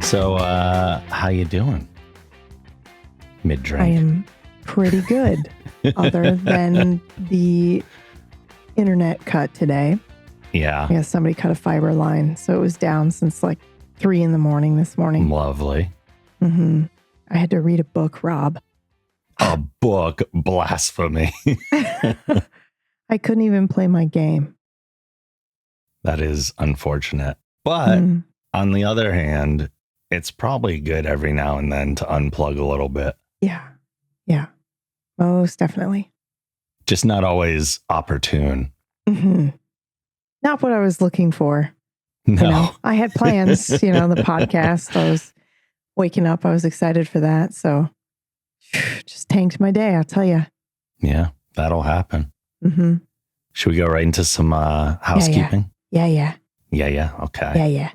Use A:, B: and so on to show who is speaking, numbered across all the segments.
A: So, how you doing? Mid-drink.
B: I am pretty good, other than the internet cut today.
A: Yeah.
B: I guess somebody cut a fiber line, so it was down since like 3 a.m. this morning.
A: Lovely.
B: Mm-hmm. I had to read a book, Rob.
A: A book? Blasphemy.
B: I couldn't even play my game.
A: That is unfortunate. But on the other hand, it's probably good every now and then to unplug a little bit.
B: Yeah. Yeah. Most definitely.
A: Just not always opportune.
B: Mm-hmm. Not what I was looking for.
A: No.
B: You know, I had plans, the podcast. I was waking up. I was excited for that. So just tanked my day, I'll tell you.
A: Yeah, that'll happen.
B: Mm-hmm.
A: Should we go right into some housekeeping?
B: Yeah.
A: Okay.
B: Yeah.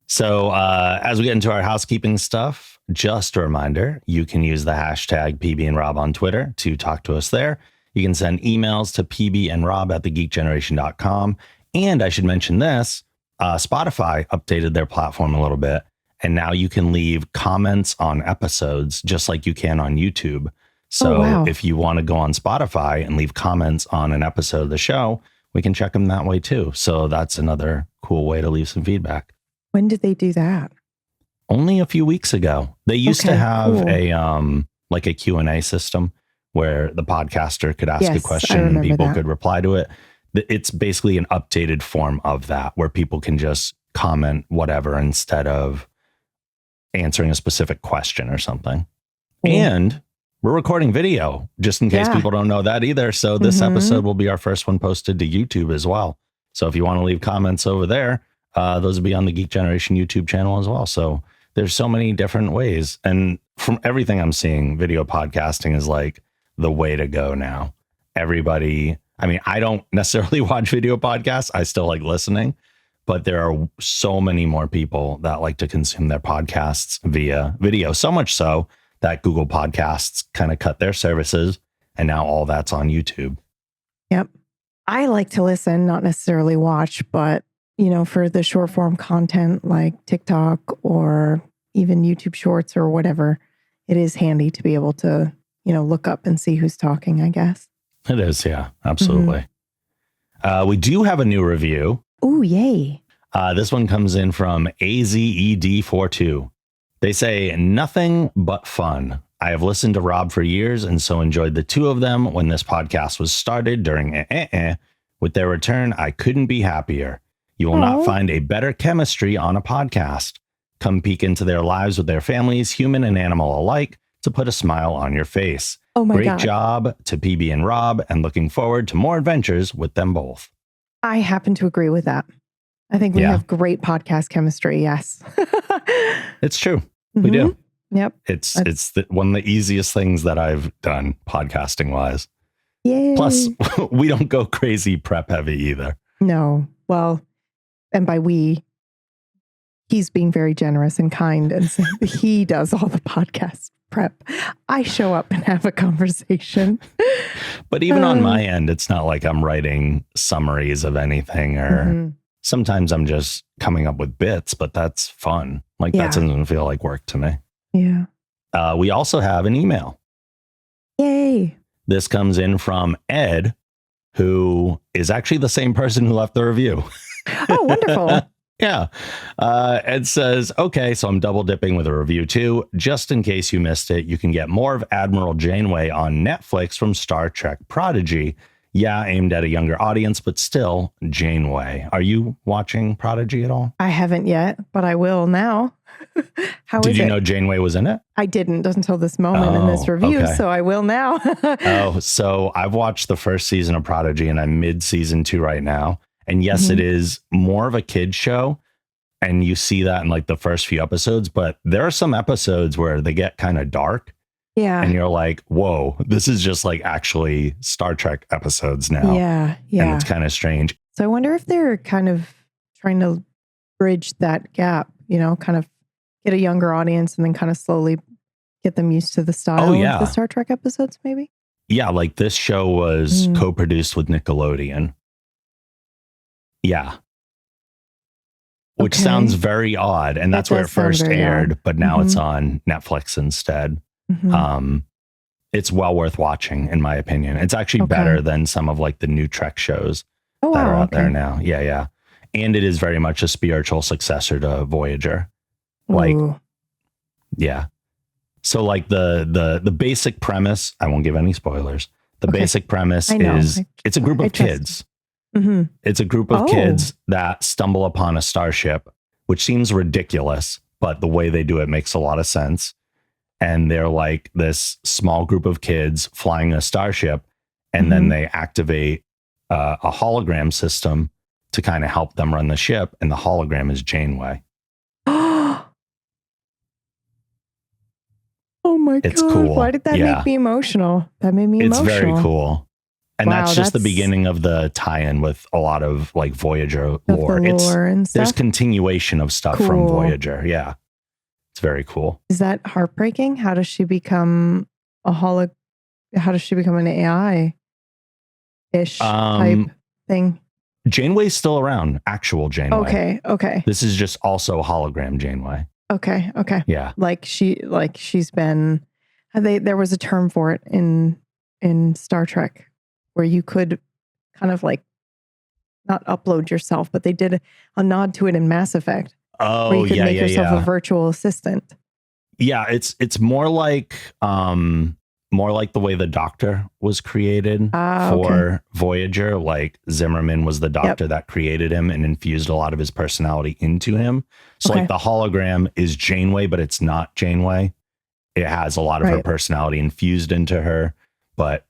A: So as we get into our housekeeping stuff, just a reminder, you can use the hashtag PB and Rob on Twitter to talk to us there. You can send emails to pbandrob@thegeekgeneration.com. And I should mention this, Spotify updated their platform a little bit. And now you can leave comments on episodes just like you can on YouTube. So if you want to go on Spotify and leave comments on an episode of the show, we can check them that way too. So that's another cool way to leave some feedback.
B: When did they do that?
A: Only a few weeks ago. They used to have a Q&A system where the podcaster could ask a question and people could reply to it. It's basically an updated form of that where people can just comment whatever instead of answering a specific question or something. And we're recording video just in case people don't know that either. So this episode will be our first one posted to YouTube as well. So if you want to leave comments over there, those will be on the Geek Generation YouTube channel as well. So there's so many different ways. And from everything I'm seeing, video podcasting is like the way to go now. Everybody, I mean, I don't necessarily watch video podcasts. I still like listening, but there are so many more people that like to consume their podcasts via video. So much so that Google Podcasts kind of cut their services and now all that's on YouTube.
B: Yep. I like to listen, not necessarily watch, but for the short form content like TikTok or even YouTube Shorts or whatever, it is handy to be able to, look up and see who's talking, I guess.
A: It is. Yeah, absolutely. We do have a new review.
B: Oh, yay.
A: This one comes in from AZED42. They say, nothing but fun. I have listened to Rob for years and so enjoyed the two of them when this podcast was started during With their return, I couldn't be happier. You will not find a better chemistry on a podcast. Come peek into their lives with their families, human and animal alike, to put a smile on your face.
B: Oh my God.
A: Great job to PB and Rob, and looking forward to more adventures with them both.
B: I happen to agree with that. I think we have great podcast chemistry. Yes.
A: It's true. We do.
B: Yep.
A: It's one of the easiest things that I've done podcasting wise.
B: Yay.
A: Plus, we don't go crazy prep heavy either.
B: No. Well, and by we, he's being very generous and kind, and so he does all the podcast prep. I show up and have a conversation.
A: But even on my end, it's not like I'm writing summaries of anything, or sometimes I'm just coming up with bits, but that's fun. Like that doesn't feel like work to me.
B: Yeah.
A: We also have an email.
B: Yay.
A: This comes in from Ed, who is actually the same person who left the review.
B: Oh, wonderful.
A: Yeah. Ed says, okay, so I'm double dipping with a review too. Just in case you missed it, you can get more of Admiral Janeway on Netflix from Star Trek Prodigy. Yeah, aimed at a younger audience, but still Janeway. Are you watching Prodigy at all?
B: I haven't yet, but I will now. How is it?
A: Did you know Janeway was in it?
B: I didn't until this moment in this review, so I will now.
A: So I've watched the first season of Prodigy and I'm mid-season 2 right now. And yes, it is more of a kid's show. And you see that in like the first few episodes, but there are some episodes where they get kind of dark.
B: Yeah.
A: And you're like, whoa, this is just like actually Star Trek episodes now.
B: Yeah.
A: And it's kind of strange.
B: So I wonder if they're kind of trying to bridge that gap, kind of get a younger audience and then kind of slowly get them used to the style of the Star Trek episodes, maybe?
A: Yeah, like this show was co-produced with Nickelodeon. Yeah. which sounds very odd. And that's where it first aired, but now it's on Netflix instead. It's well worth watching, in my opinion. It's actually better than some of like the new Trek shows that are out there now. Yeah. And it is very much a spiritual successor to Voyager. Like, yeah. So like the basic premise, I won't give any spoilers. The basic premise is it's a group of kids. It's a group of kids that stumble upon a starship, which seems ridiculous, but the way they do it makes a lot of sense. And they're like this small group of kids flying a starship, and then they activate a hologram system to kind of help them run the ship. And the hologram is Janeway.
B: Oh my God. It's cool. Why did that make me emotional? That made me emotional.
A: It's very cool. And that's just the beginning of the tie-in with a lot of like Voyager lore. There's continuation of stuff from Voyager. Yeah. It's very cool.
B: Is that heartbreaking? How does she become how does she become an AI-ish type thing?
A: Janeway's still around, actual Janeway.
B: Okay.
A: This is just also hologram Janeway.
B: Okay.
A: Yeah.
B: She's been, there was a term for it in Star Trek where you could kind of like not upload yourself, but they did a nod to it in Mass Effect.
A: Oh,
B: where you could make yourself a virtual assistant.
A: Yeah, it's more like the way the Doctor was created for Voyager. Like Zimmerman was the Doctor that created him and infused a lot of his personality into him. So like the hologram is Janeway, but it's not Janeway. It has a lot of her personality infused into her, but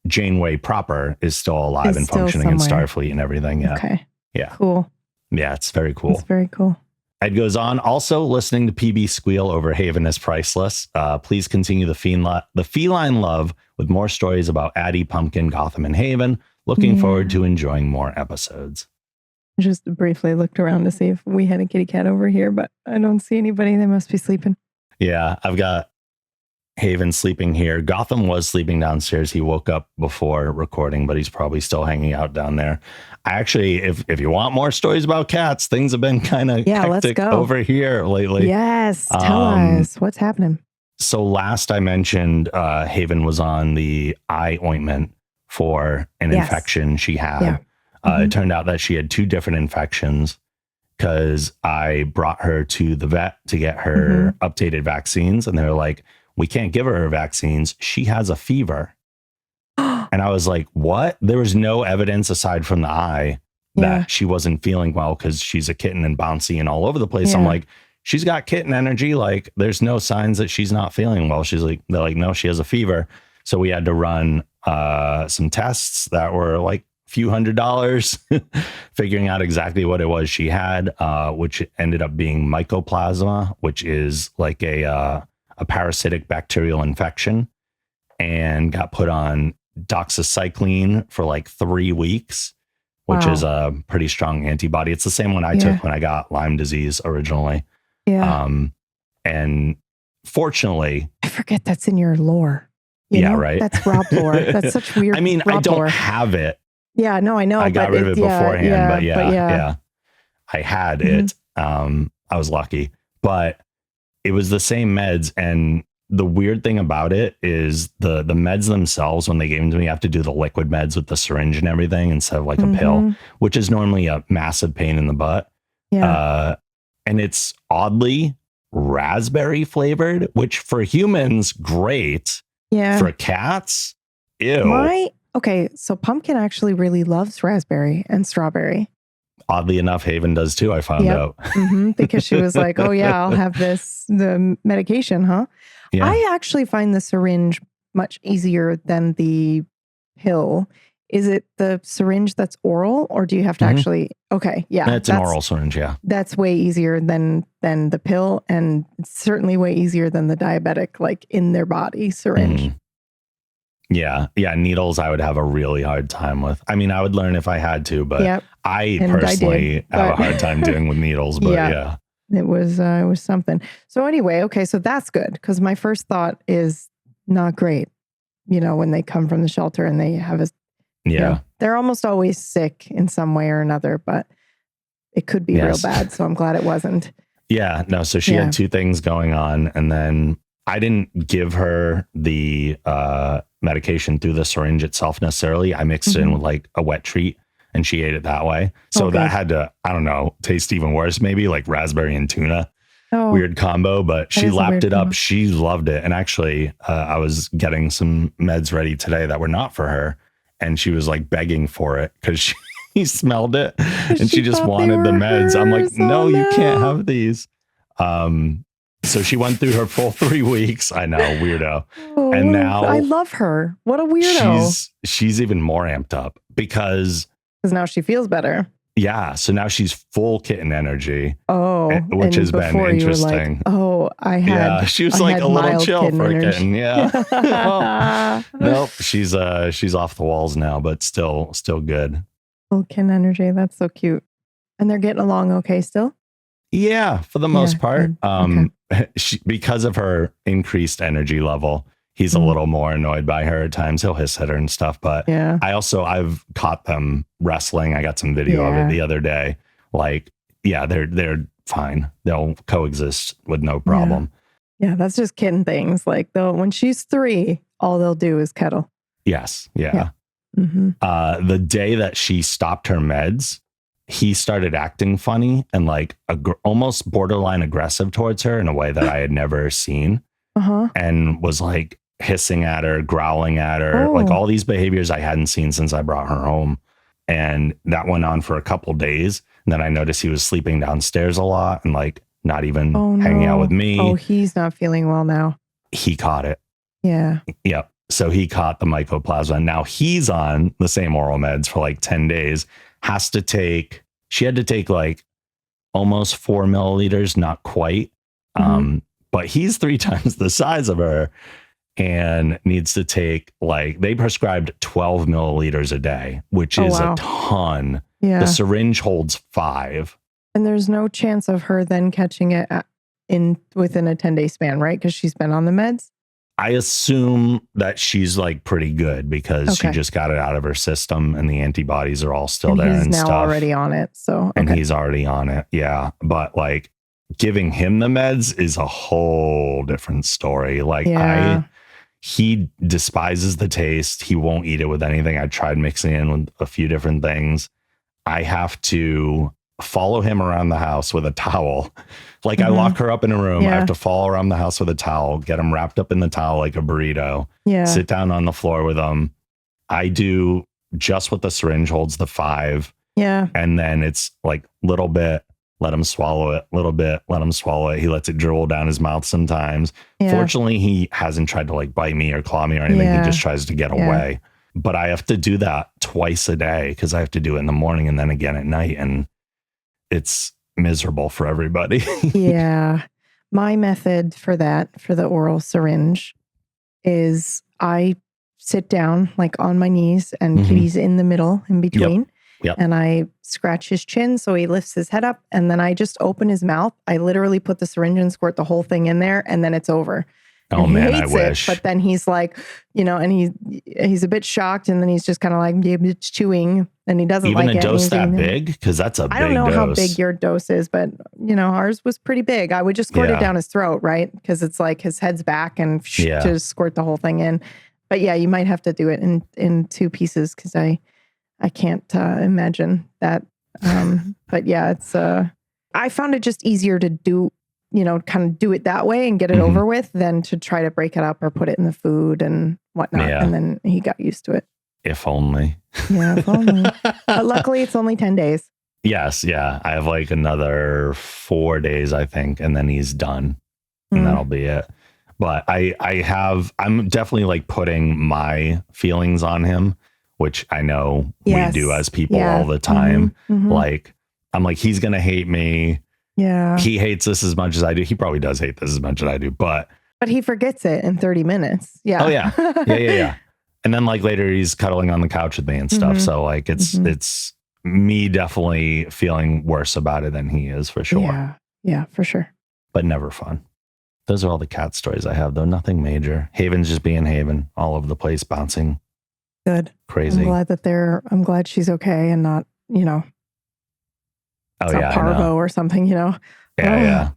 A: Janeway proper is still alive and functioning in Starfleet and everything. Yeah.
B: Okay.
A: Yeah.
B: Cool.
A: Yeah, it's very cool.
B: It's very cool.
A: Ed goes on, also listening to PB squeal over Haven is priceless. Please continue the feline love with more stories about Addie, Pumpkin, Gotham, and Haven. Looking forward to enjoying more episodes.
B: Just briefly looked around to see if we had a kitty cat over here, but I don't see anybody. They must be sleeping.
A: Yeah, I've got Haven sleeping here. Gotham was sleeping downstairs. He woke up before recording, but he's probably still hanging out down there. I actually, if you want more stories about cats, things have been kind of hectic over here lately.
B: Yes, tell us what's happening.
A: So last I mentioned, Haven was on the eye ointment for an infection she had. Yeah. It turned out that she had 2 different infections because I brought her to the vet to get her updated vaccines, and they're like, we can't give her vaccines. She has a fever. And I was like, what? There was no evidence aside from the eye that she wasn't feeling well because she's a kitten and bouncy and all over the place. I'm like, she's got kitten energy. Like, there's no signs that she's not feeling well. They're like, no, she has a fever. So we had to run some tests that were like a few $100s, figuring out exactly what it was she had, which ended up being mycoplasma, which is like a parasitic bacterial infection, and got put on doxycycline for like 3 weeks, which is a pretty strong antibody. It's the same one I took when I got Lyme disease originally. Yeah. And fortunately,
B: I forget that's in your lore. You know?
A: Right.
B: That's Rob lore. That's such weird.
A: I mean, I don't have it.
B: Yeah, no, I know.
A: I got rid of it beforehand, but yeah, I had it. I was lucky, but it was the same meds. And the weird thing about it is the meds themselves, when they gave them to me, I have to do the liquid meds with the syringe and everything instead of like a pill, which is normally a massive pain in the butt. Yeah. And it's oddly raspberry flavored, which for humans, great. Yeah. For cats, ew.
B: Okay, so Pumpkin actually really loves raspberry and strawberry.
A: Oddly enough, Haven does too, I found out.
B: Because she was like, oh yeah, I'll have the medication, huh? Yeah. I actually find the syringe much easier than the pill. Is it the syringe that's oral, or do you have to actually? Okay, yeah,
A: it's an oral syringe. Yeah,
B: that's way easier than the pill, and it's certainly way easier than the diabetic, like in their body syringe.
A: Yeah, needles I would have a really hard time with. I mean, I would learn if I had to, but I personally have a hard time dealing with needles. But yeah.
B: It was something. So anyway, okay, so that's good, because my first thought is not great. You know, when they come from the shelter and they have you know, they're almost always sick in some way or another. But it could be real bad. So I'm glad it wasn't.
A: Yeah, no. So she had two things going on, and then I didn't give her the medication through the syringe itself necessarily. I mixed it in with like a wet treat, and she ate it that way. So that had to, I don't know, taste even worse, maybe like raspberry and tuna. Weird combo, but she lapped it up. She loved it. And actually, I was getting some meds ready today that were not for her. And she was like begging for it because she smelled it and she just wanted the meds. Hers. I'm like, no, you can't have these. So she went through her full 3 weeks. I know, weirdo.
B: Oh, and now I love her. What a weirdo.
A: She's even more amped up because
B: now she feels better.
A: Yeah. So now she's full kitten energy.
B: Oh,
A: which has been interesting.
B: Like,
A: she was like a little chill for a kitten. Yeah. Well, nope. She's off the walls now, but still good.
B: Full kitten energy. That's so cute. And they're getting along okay still?
A: Yeah, for the most part. Because of her increased energy level, he's a little more annoyed by her at times. He'll hiss at her and stuff. But I've caught them wrestling. I got some video of it the other day. Like, they're fine. They'll coexist with no problem.
B: Yeah, that's just kitten things. Like, when she's 3, all they'll do is cuddle.
A: Yes. Yeah. The day that she stopped her meds, he started acting funny and like almost borderline aggressive towards her in a way that I had never seen. And was like hissing at her, growling at her, like all these behaviors I hadn't seen since I brought her home. And that went on for a couple days. And then I noticed he was sleeping downstairs a lot and like not even hanging out with me.
B: Oh, he's not feeling well now.
A: He caught it.
B: Yeah.
A: Yep. So he caught the mycoplasma. Now he's on the same oral meds for like 10 days. She had to take like almost 4 milliliters, not quite. But he's 3 times the size of her and needs to take they prescribed 12 milliliters a day, which is a ton. Yeah. The syringe holds 5.
B: And there's no chance of her then catching it within a 10-day span, right? Because she's been on the meds.
A: I assume that she's like pretty good because she just got it out of her system and the antibodies are all still there and stuff. He's now
B: already on it.
A: And he's already on it. Yeah. But like giving him the meds is a whole different story. Like he despises the taste. He won't eat it with anything. I tried mixing it in with a few different things. I have to follow him around the house with a towel. Like I lock her up in a room. I have to follow around the house with a towel, get him wrapped up in the towel like a burrito, sit down on the floor with him. I do just what the syringe holds, the 5.
B: Yeah.
A: And then it's like little bit, let him swallow it, little bit, let him swallow it. He lets it drool down his mouth sometimes. Yeah. Fortunately, he hasn't tried to like bite me or claw me or anything. He just tries to get away. But I have to do that twice a day because I have to do it in the morning and then again at night. And it's miserable for everybody.
B: Yeah. My method for the oral syringe is I sit down like on my knees and Kitty's in the middle in between.
A: Yep.
B: And I scratch his chin so he lifts his head up and then I just open his mouth. I literally put the syringe and squirt the whole thing in there and then it's over.
A: Oh man, I wish.
B: But then he's like, and he's a bit shocked and then he's just kind of like chewing and he doesn't
A: even
B: like
A: a dose that big? Because that's a big dose.
B: I don't know how big your dose is, but ours was pretty big. I would just squirt it down his throat, right? Because it's like his head's back and just squirt the whole thing in. But yeah, you might have to do it in 2 pieces because I can't imagine that. But yeah, it's I found it just easier to do, kind of do it that way and get it over with than to try to break it up or put it in the food and whatnot. Yeah. And then he got used to it.
A: If only.
B: Yeah, if only. But luckily it's only 10 days.
A: Yes. Yeah. I have like another 4 days, I think, and then he's done and that'll be it. But I'm definitely like putting my feelings on him, which I know we do as people all the time. Like, I'm like, he's going to hate me.
B: Yeah.
A: He hates this as much as I do. He probably does hate this as much as I do, but
B: he forgets it in 30 minutes. Yeah.
A: Oh yeah. Yeah. And then like later he's cuddling on the couch with me and stuff. So like it's me definitely feeling worse about it than he is for sure.
B: Yeah. Yeah, for sure.
A: But never fun. Those are all the cat stories I have though. Nothing major. Haven's just being Haven all over the place, bouncing.
B: Good.
A: Crazy.
B: I'm glad she's okay and not,
A: Oh,
B: it's not parvo or something,
A: Yeah, yeah.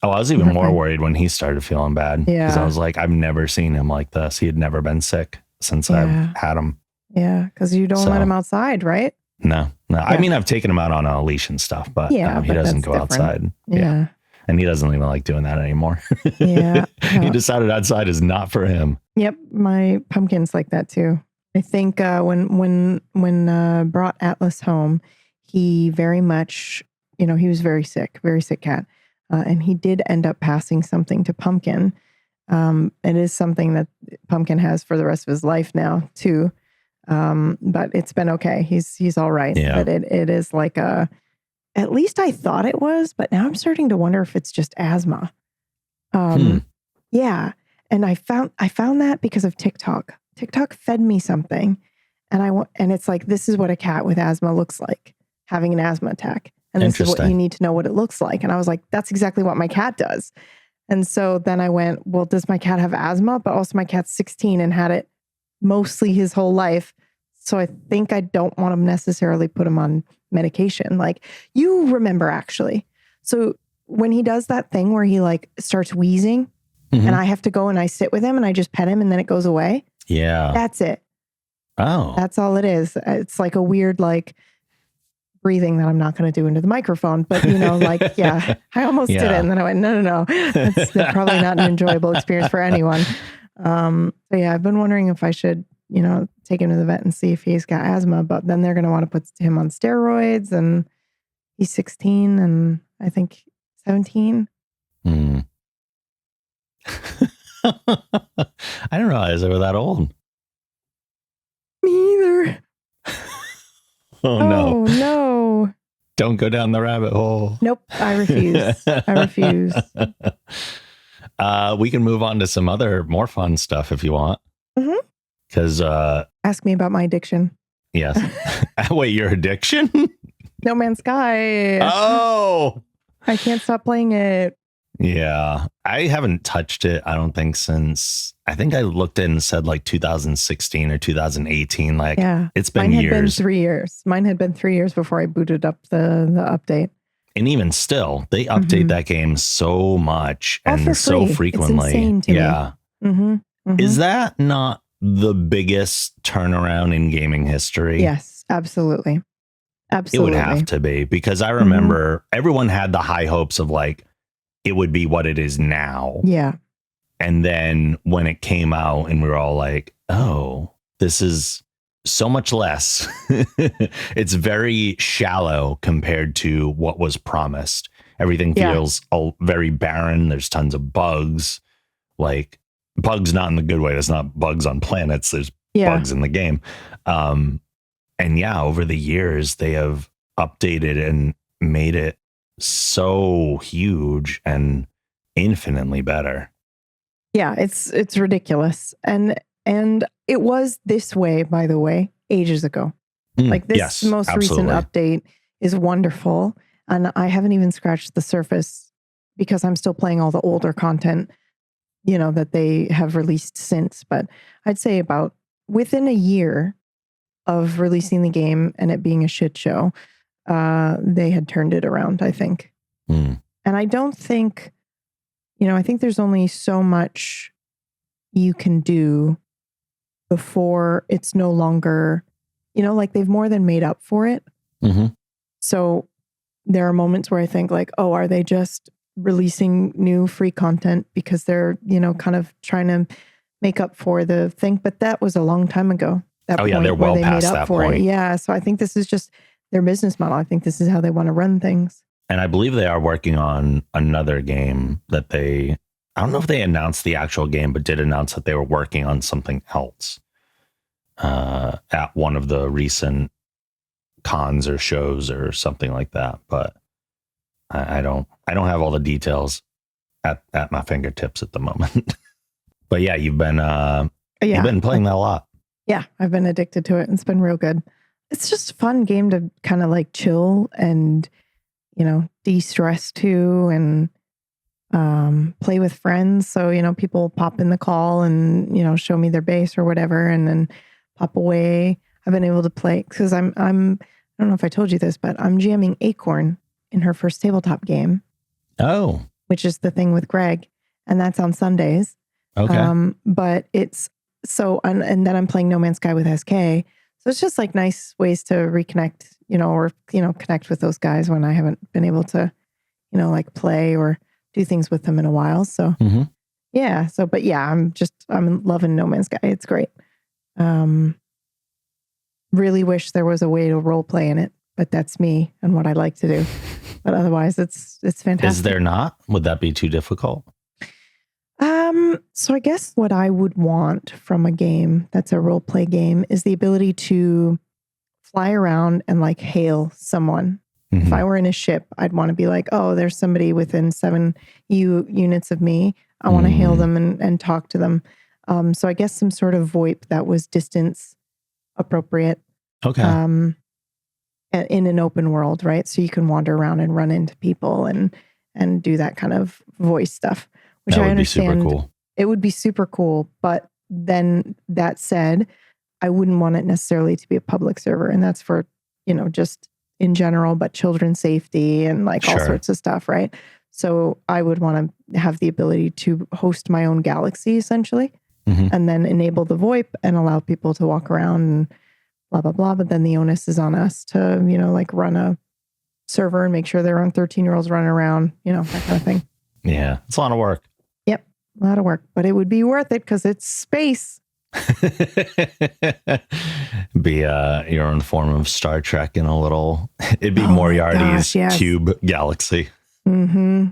A: Oh, I was even more worried when he started feeling bad.
B: Yeah.
A: Because I was like, I've never seen him like this. He had never been sick since I've had him.
B: Yeah, because you don't let him outside, right?
A: No. Yeah. I mean, I've taken him out on a leash and stuff, but he doesn't go outside. Yeah. And he doesn't even like doing that anymore.
B: Yeah.
A: He decided outside is not for him.
B: Yep. My pumpkin's like that too. I think when brought Atlas home, he very much, he was very sick cat. And he did end up passing something to Pumpkin. It is something that Pumpkin has for the rest of his life now too. But it's been okay. He's all right.
A: Yeah.
B: But it is like at least I thought it was, but now I'm starting to wonder if it's just asthma. Yeah. And I found that because of TikTok. TikTok fed me something and it's like, this is what a cat with asthma looks like, having an asthma attack. And this is what you need to know what it looks like. And I was like, that's exactly what my cat does. And so then I went, well, does my cat have asthma? But also my cat's 16 and had it mostly his whole life. So I think I don't want to necessarily put him on medication. Like, you remember actually. So when he does that thing where he like starts wheezing and I have to go and I sit with him and I just pet him and then it goes away.
A: Yeah.
B: That's it.
A: Oh.
B: That's all it is. It's like a weird like breathing that I'm not going to do into the microphone, but I almost did it. And then I went, no. That's probably not an enjoyable experience for anyone. So yeah, I've been wondering if I should, take him to the vet and see if he's got asthma, but then they're going to want to put him on steroids and he's 16 and I think 17.
A: I didn't realize they were that old.
B: Me either.
A: Oh
B: no.
A: Don't go down the rabbit hole.
B: Nope. I refuse.
A: We can move on to some other more fun stuff if you want. Because
B: ask me about my addiction.
A: Yes. Wait, your addiction?
B: No Man's Sky.
A: Oh,
B: I can't stop playing it.
A: Yeah, I haven't touched it, I don't think, since I think I looked in and said like 2016 or 2018. Like, it's been years.
B: Mine had been 3 years. Mine had been 3 years before I booted up the update.
A: And even still, they update that game so much and so frequently.
B: It's insane to me.
A: Is that not the biggest turnaround in gaming history?
B: Yes, absolutely.
A: It would have to be, because I remember everyone had the high hopes of like, it would be what it is now.
B: Yeah.
A: And then when it came out and we were all like, oh, this is so much less. It's very shallow compared to what was promised. Everything feels very barren. There's tons of bugs, like bugs, not in the good way. There's not bugs on planets. There's bugs in the game. And over the years, they have updated and made it so huge and infinitely better.
B: Yeah, it's ridiculous. And it was this way, by the way, ages ago. Like this most recent update is wonderful. And I haven't even scratched the surface because I'm still playing all the older content, that they have released since. But I'd say about within a year of releasing the game and it being a shit show, they had turned it around, I think. And I don't think, I think there's only so much you can do before it's no longer, like they've more than made up for it. So there are moments where I think like, oh, are they just releasing new free content because they're, kind of trying to make up for the thing? But that was a long time ago.
A: They're well past that point.
B: Yeah. So I think this is just their business model. I think this is how they want to run things.
A: And I believe they are working on another game that I don't know if they announced the actual game, but did announce that they were working on something else at one of the recent cons or shows or something like that. But I don't have all the details at my fingertips at the moment. But yeah, you've been playing that a lot.
B: Yeah, I've been addicted to it and it's been real good. It's just a fun game to kind of like chill and, de-stress to and play with friends. So, people pop in the call and, show me their base or whatever and then pop away. I've been able to play because I'm I don't know if I told you this, but I'm jamming Acorn in her first tabletop game.
A: Oh.
B: Which is the thing with Greg. And that's on Sundays.
A: Okay.
B: But it's so, and then I'm playing No Man's Sky with SK. So it's just like nice ways to reconnect, or, connect with those guys when I haven't been able to, like play or do things with them in a while. So yeah. So, but yeah, I'm loving No Man's Sky. It's great. Really wish there was a way to role play in it, but that's me and what I like to do. But otherwise it's fantastic.
A: Is there not? Would that be too difficult?
B: So I guess what I would want from a game that's a role play game is the ability to fly around and like hail someone. If I were in a ship, I'd want to be like, oh, there's somebody within 7 units of me. I want to hail them and talk to them. So I guess some sort of VoIP that was distance appropriate.
A: Okay.
B: In an open world, right? So you can wander around and run into people and do that kind of voice stuff, which I understand. Be super cool. It would be super cool. But then that said, I wouldn't want it necessarily to be a public server. And that's for, just in general, but children's safety and like all sorts of stuff, right? So I would want to have the ability to host my own galaxy essentially, and then enable the VoIP and allow people to walk around and blah, blah, blah. But then the onus is on us to, like run a server and make sure there aren't 13-year-olds running around, that kind of thing.
A: Yeah. It's a lot of work.
B: Yep. A lot of work, but it would be worth it because it's space.
A: Be your own form of Star Trek in a little, it'd be Moriarty's cube galaxy.
B: You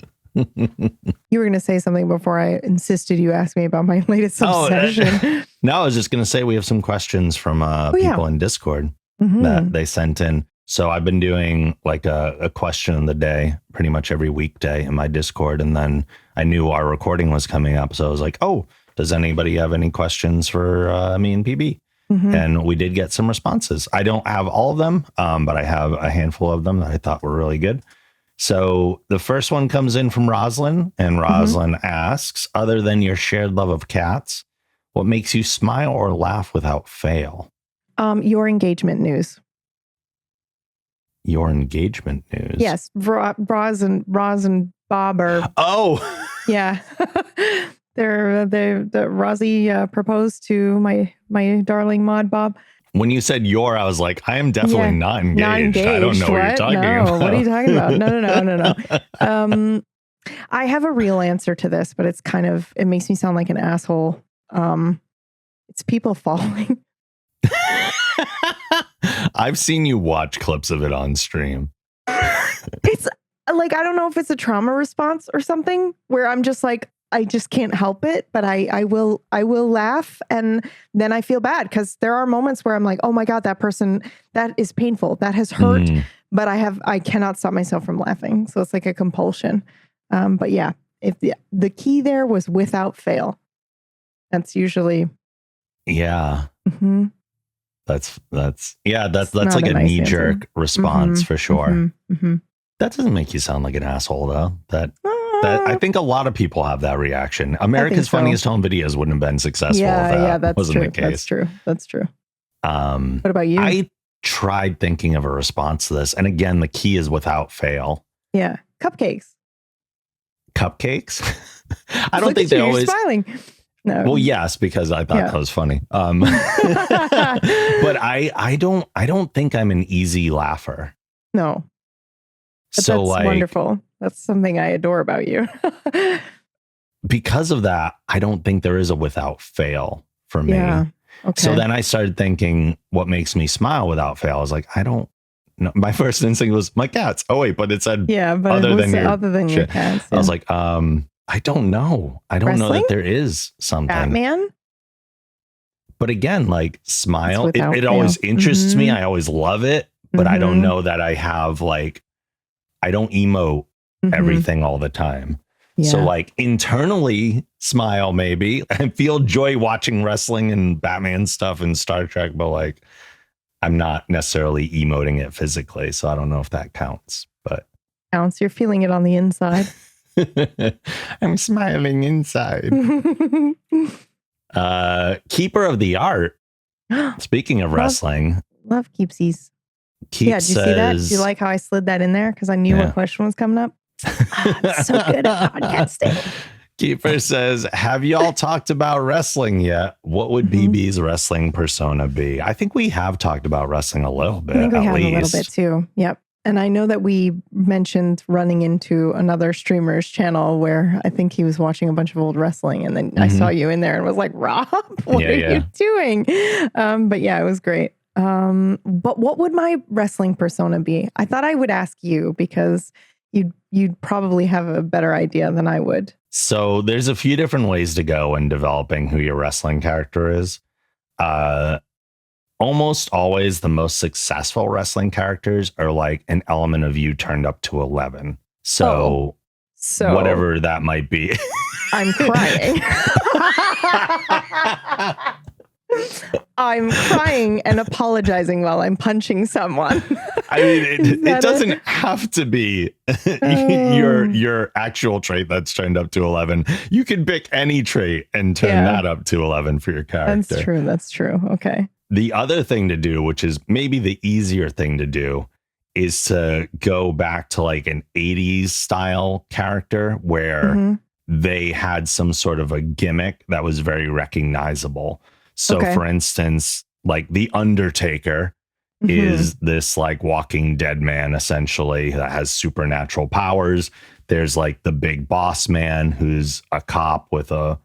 B: were going to say something before I insisted you ask me about my latest obsession.
A: No, I was just going to say we have some questions from people in Discord that they sent in. So I've been doing like a question of the day pretty much every weekday in my Discord. And then I knew our recording was coming up. So I was like, oh, does anybody have any questions for me and PB? And we did get some responses. I don't have all of them, but I have a handful of them that I thought were really good. So the first one comes in from Roslyn, and Roslyn asks, other than your shared love of cats, what makes you smile or laugh without fail?
B: Your engagement news.
A: Your engagement news?
B: Yes. Roz and Bob are...
A: Oh!
B: Yeah. The Rosie proposed to my darling mod Bob.
A: When you said your, I was like, I am definitely not engaged. Not engaged. I don't know what you're talking about.
B: What are you talking about? No. I have a real answer to this, but it makes me sound like an asshole. It's people falling.
A: I've seen you watch clips of it on stream.
B: It's like, I don't know if it's a trauma response or something where I'm just like, I just can't help it, but I will laugh. And then I feel bad because there are moments where I'm like, oh my God, that person, that is painful. That has hurt, but I cannot stop myself from laughing. So it's like a compulsion. But yeah, if the key there was without fail, that's usually.
A: Yeah. That's like a nice knee-jerk response for sure. That doesn't make you sound like an asshole though. That I think a lot of people have that reaction. America's Funniest Home Videos wouldn't have been successful if that wasn't the case.
B: That's true. What about you?
A: I tried thinking of a response to this. And again, the key is without fail.
B: Yeah. Cupcakes.
A: I don't think they always...
B: You're smiling. No.
A: Well, yes, because I thought that was funny. But I don't think I'm an easy laugher.
B: No. But so that's wonderful. That's something I adore about you.
A: Because of that, I don't think there is a without fail for me.
B: Yeah. Okay.
A: So then I started thinking, what makes me smile without fail? I was like, I don't know. My first instinct was my cats. Oh wait, but it said
B: but other than your cats. Yeah.
A: I was like, I don't know. I don't know that there is something.
B: Batman?
A: But again, like smile, it always interests me. I always love it, but I don't know that I have like, I don't emote everything all the time. Yeah. So like internally smile, maybe. I feel joy watching wrestling and Batman stuff and Star Trek, but like I'm not necessarily emoting it physically. So I don't know if that counts, but
B: counts. You're feeling it on the inside.
A: I'm smiling inside. Keeper of the Art. Speaking of wrestling.
B: Love keepsies. Did you see that? Do you like how I slid that in there? Because I knew what question was coming up. I'm so good at podcasting.
A: Keeper says, have y'all talked about wrestling yet? What would BB's wrestling persona be? I think we have talked about wrestling a little bit.
B: I think we have a little bit too. Yep. And I know that we mentioned running into another streamer's channel where I think he was watching a bunch of old wrestling. And then I saw you in there and was like, Rob, what are you doing? But yeah, it was great. But what would my wrestling persona be? I thought I would ask you because you'd probably have a better idea than I would.
A: So there's a few different ways to go in developing who your wrestling character is. Almost always the most successful wrestling characters are like an element of you turned up to 11. So whatever that might be.
B: I'm crying. I'm crying and apologizing while I'm punching someone.
A: I mean, it doesn't have to be your actual trait that's turned up to 11. You can pick any trait and turn that up to 11 for your character.
B: That's true. Okay.
A: The other thing to do, which is maybe the easier thing to do, is to go back to like an 80s style character where they had some sort of a gimmick that was very recognizable. So, for instance, like The Undertaker is this like walking dead man, essentially, that has supernatural powers. There's like the Big Boss Man, who's a cop with a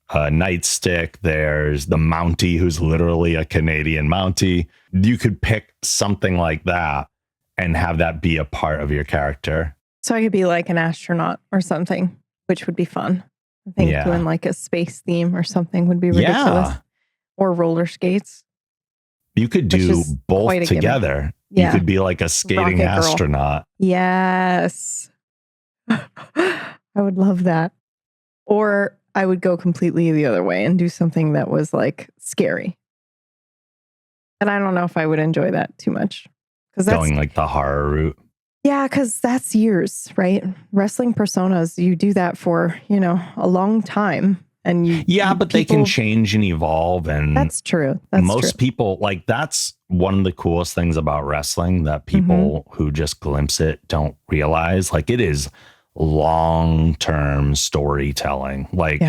A: nightstick. There's the Mountie, who's literally a Canadian Mountie. You could pick something like that and have that be a part of your character.
B: So I could be like an astronaut or something, which would be fun. I think doing like a space theme or something would be ridiculous. Yeah. Or roller skates.
A: You could do both together. Yeah. You could be like a skating astronaut.
B: Yes. I would love that. Or I would go completely the other way and do something that was like scary. And I don't know if I would enjoy that too much. Because that's
A: going like the horror route.
B: Yeah, because that's years, right? Wrestling personas, you do that for, a long time. And
A: but they can change and evolve. And
B: that's true.
A: Most people, like, that's one of the coolest things about wrestling that people who just glimpse it don't realize. Like, it is long-term storytelling. Like,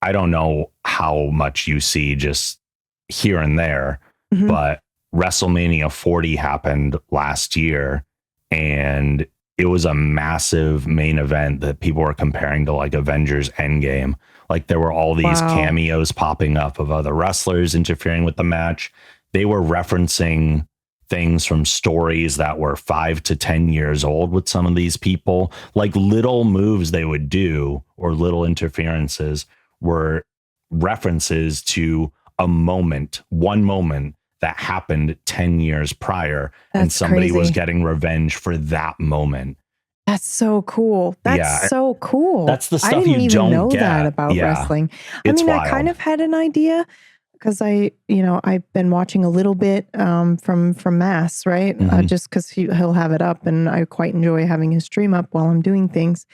A: I don't know how much you see just here and there, but WrestleMania 40 happened last year, and it was a massive main event that people were comparing to like Avengers Endgame. Like, there were all these cameos popping up of other wrestlers interfering with the match. They were referencing things from stories that were 5 to 10 years old with some of these people. Like, little moves they would do or little interferences were references to one moment that happened 10 years prior. And somebody was getting revenge for that moment.
B: That's so cool. That's so cool.
A: That's the stuff you don't get.
B: I didn't even know that about wrestling. I mean, wild. I kind of had an idea because I've been watching a little bit from Mass, right? Just because he'll have it up, and I quite enjoy having his stream up while I'm doing things.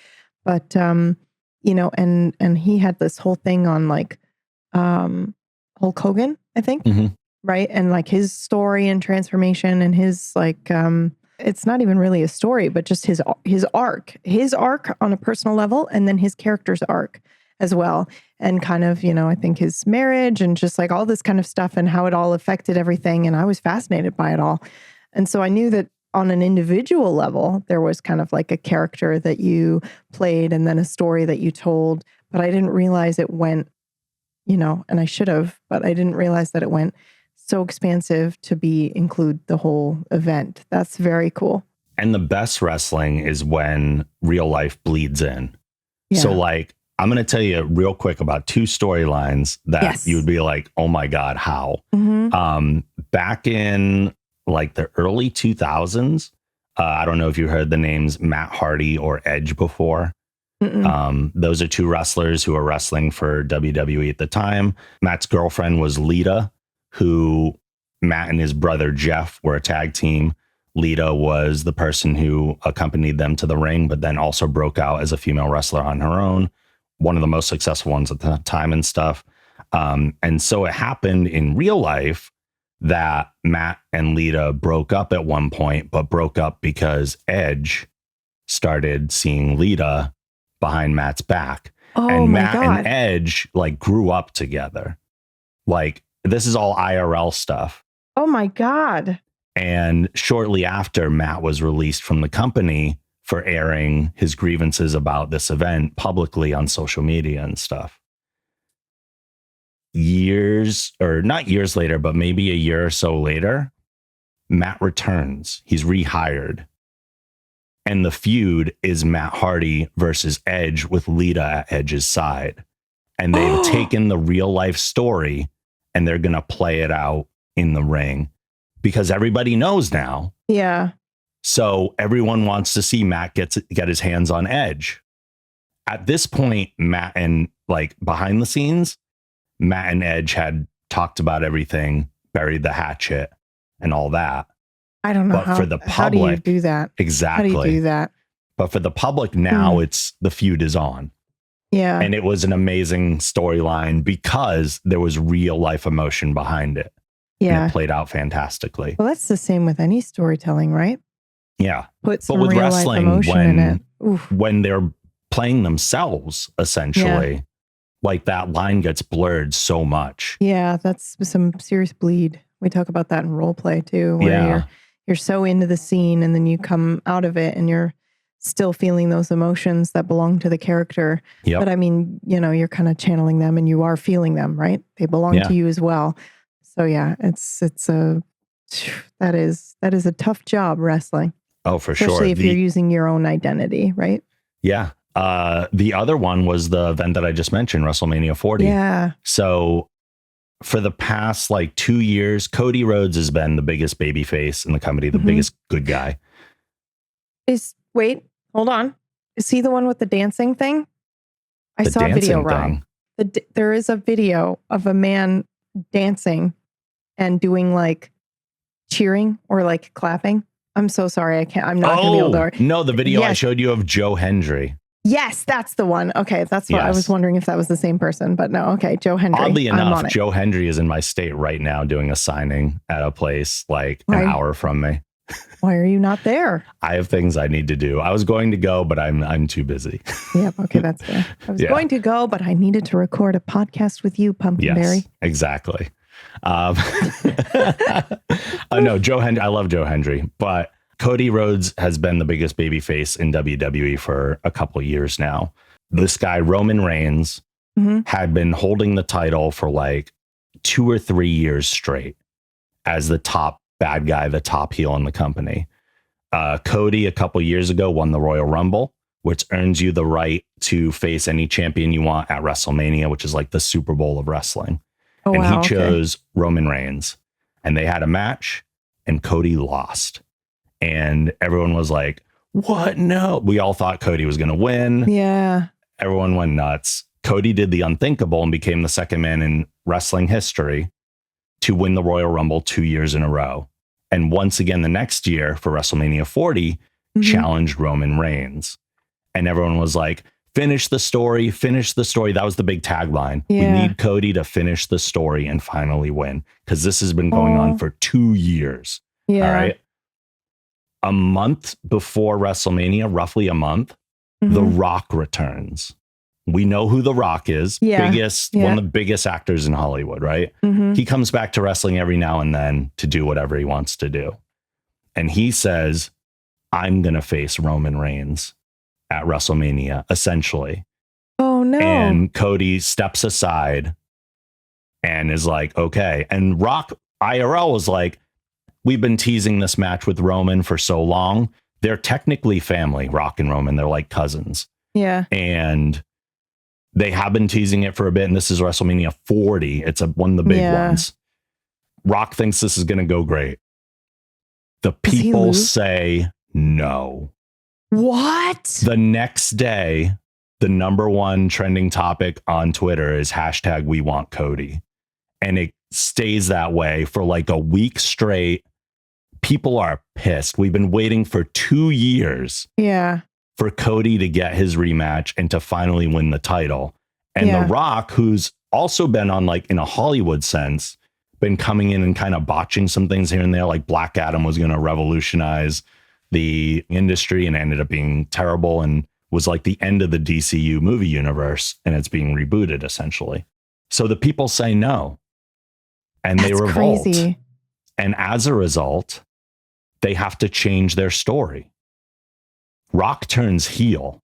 B: But and he had this whole thing on like Hulk Hogan, I think, right? And like his story and transformation and his like. It's not even really a story, but just his arc on a personal level, and then his character's arc as well. And kind of, I think his marriage and just like all this kind of stuff and how it all affected everything. And I was fascinated by it all. And so I knew that on an individual level, there was kind of like a character that you played and then a story that you told, but I didn't realize it went, and I should have, but I didn't realize that it went so expansive to include the whole event. That's very cool.
A: And the best wrestling is when real life bleeds in. Yeah. So like, I'm going to tell you real quick about 2 storylines that you would be like, oh my God, how? Back in like the early 2000s, I don't know if you heard the names Matt Hardy or Edge before. Those are 2 wrestlers who were wrestling for WWE at the time. Matt's girlfriend was Lita, who Matt and his brother Jeff were a tag team. Lita was the person who accompanied them to the ring, but then also broke out as a female wrestler on her own. One of the most successful ones at the time and stuff. And so it happened in real life that Matt and Lita broke up at one point, but broke up because Edge started seeing Lita behind Matt's back. And Matt and Edge like grew up together. Like, this is all IRL stuff.
B: Oh my God.
A: And shortly after, Matt was released from the company for airing his grievances about this event publicly on social media and stuff. Years, or not years later, but maybe a year or so later, Matt returns. He's rehired. And the feud is Matt Hardy versus Edge with Lita at Edge's side. And they've taken the real life story and they're going to play it out in the ring because everybody knows now.
B: Yeah.
A: So everyone wants to see Matt get his hands on Edge. At this point, Matt and like behind the scenes, Matt and Edge had talked about everything, buried the hatchet and all that.
B: I don't know
A: but for the public,
B: how do you do that?
A: Exactly.
B: How do you do that?
A: But for the public now, it's the feud is on.
B: Yeah.
A: And it was an amazing storyline because there was real life emotion behind it.
B: Yeah.
A: And it played out fantastically.
B: Well, that's the same with any storytelling, right?
A: Yeah.
B: Put some real life emotion in it.
A: When they're playing themselves, essentially, like that line gets blurred so much.
B: Yeah, that's some serious bleed. We talk about that in role play too, where you're so into the scene and then you come out of it and you're still feeling those emotions that belong to the character.
A: Yep.
B: But I mean, you know, you're kind of channeling them and you are feeling them, right? They belong to you as well. So yeah, that is a tough job, wrestling.
A: Oh, for
B: Especially
A: sure.
B: Especially if you're using your own identity, right?
A: Yeah. The other one was the event that I just mentioned, WrestleMania 40.
B: Yeah.
A: So for the past like 2 years, Cody Rhodes has been the biggest babyface in the company, the biggest good guy.
B: Wait, hold on. Is he the one with the dancing thing? I saw a video wrong. There is a video of a man dancing and doing like cheering or like clapping. I'm so sorry. I'm not going to be able to.
A: No, the video I showed you of Joe Hendry.
B: Yes, that's the one. Okay, that's what I was wondering if that was the same person, but no. Okay, Joe Hendry.
A: Oddly enough, Joe Hendry is in my state right now doing a signing at a place like an hour from me.
B: Why are you not there?
A: I have things I need to do. I was going to go, but I'm too busy.
B: Yep. Okay, that's fair. I was going to go, but I needed to record a podcast with you, Pumpkinberry.
A: Yes, exactly. No, Joe Hendry. I love Joe Hendry, but Cody Rhodes has been the biggest babyface in WWE for a couple years now. This guy, Roman Reigns, had been holding the title for like 2 or 3 years straight as the top bad guy, the top heel in the company. Cody, a couple years ago, won the Royal Rumble, which earns you the right to face any champion you want at WrestleMania, which is like the Super Bowl of wrestling.
B: Oh,
A: and he chose Roman Reigns. And they had a match, and Cody lost. And everyone was like, what? No. We all thought Cody was going to win.
B: Yeah.
A: Everyone went nuts. Cody did the unthinkable and became the second man in wrestling history to win the Royal Rumble 2 years in a row. And once again, the next year for WrestleMania 40, challenged Roman Reigns. And everyone was like, finish the story, finish the story. That was the big tagline. Yeah. We need Cody to finish the story and finally win, because this has been going on for 2 years.
B: Yeah.
A: All right. A month before WrestleMania, roughly a month, The Rock returns. We know who The Rock is. One of the biggest actors in Hollywood, right? He comes back to wrestling every now and then to do whatever he wants to do. And he says, I'm going to face Roman Reigns at WrestleMania, essentially.
B: Oh, no.
A: And Cody steps aside and is like, okay. And Rock IRL was like, we've been teasing this match with Roman for so long. They're technically family, Rock and Roman. They're like cousins.
B: Yeah.
A: And they have been teasing it for a bit. And this is WrestleMania 40. It's one of the big ones. Rock thinks this is going to go great. The people say no.
B: What?
A: The next day, the #1 trending topic on Twitter is #WeWantCody. And it stays that way for like a week straight. People are pissed. We've been waiting for 2 years.
B: Yeah.
A: For Cody to get his rematch and to finally win the title. And The Rock, who's also been on, like, in a Hollywood sense, been coming in and kind of botching some things here and there. Like Black Adam was going to revolutionize the industry and ended up being terrible and was like the end of the DCU movie universe, and it's being rebooted essentially. So the people say no, and they revolt. Crazy. And as a result, they have to change their story. Rock turns heel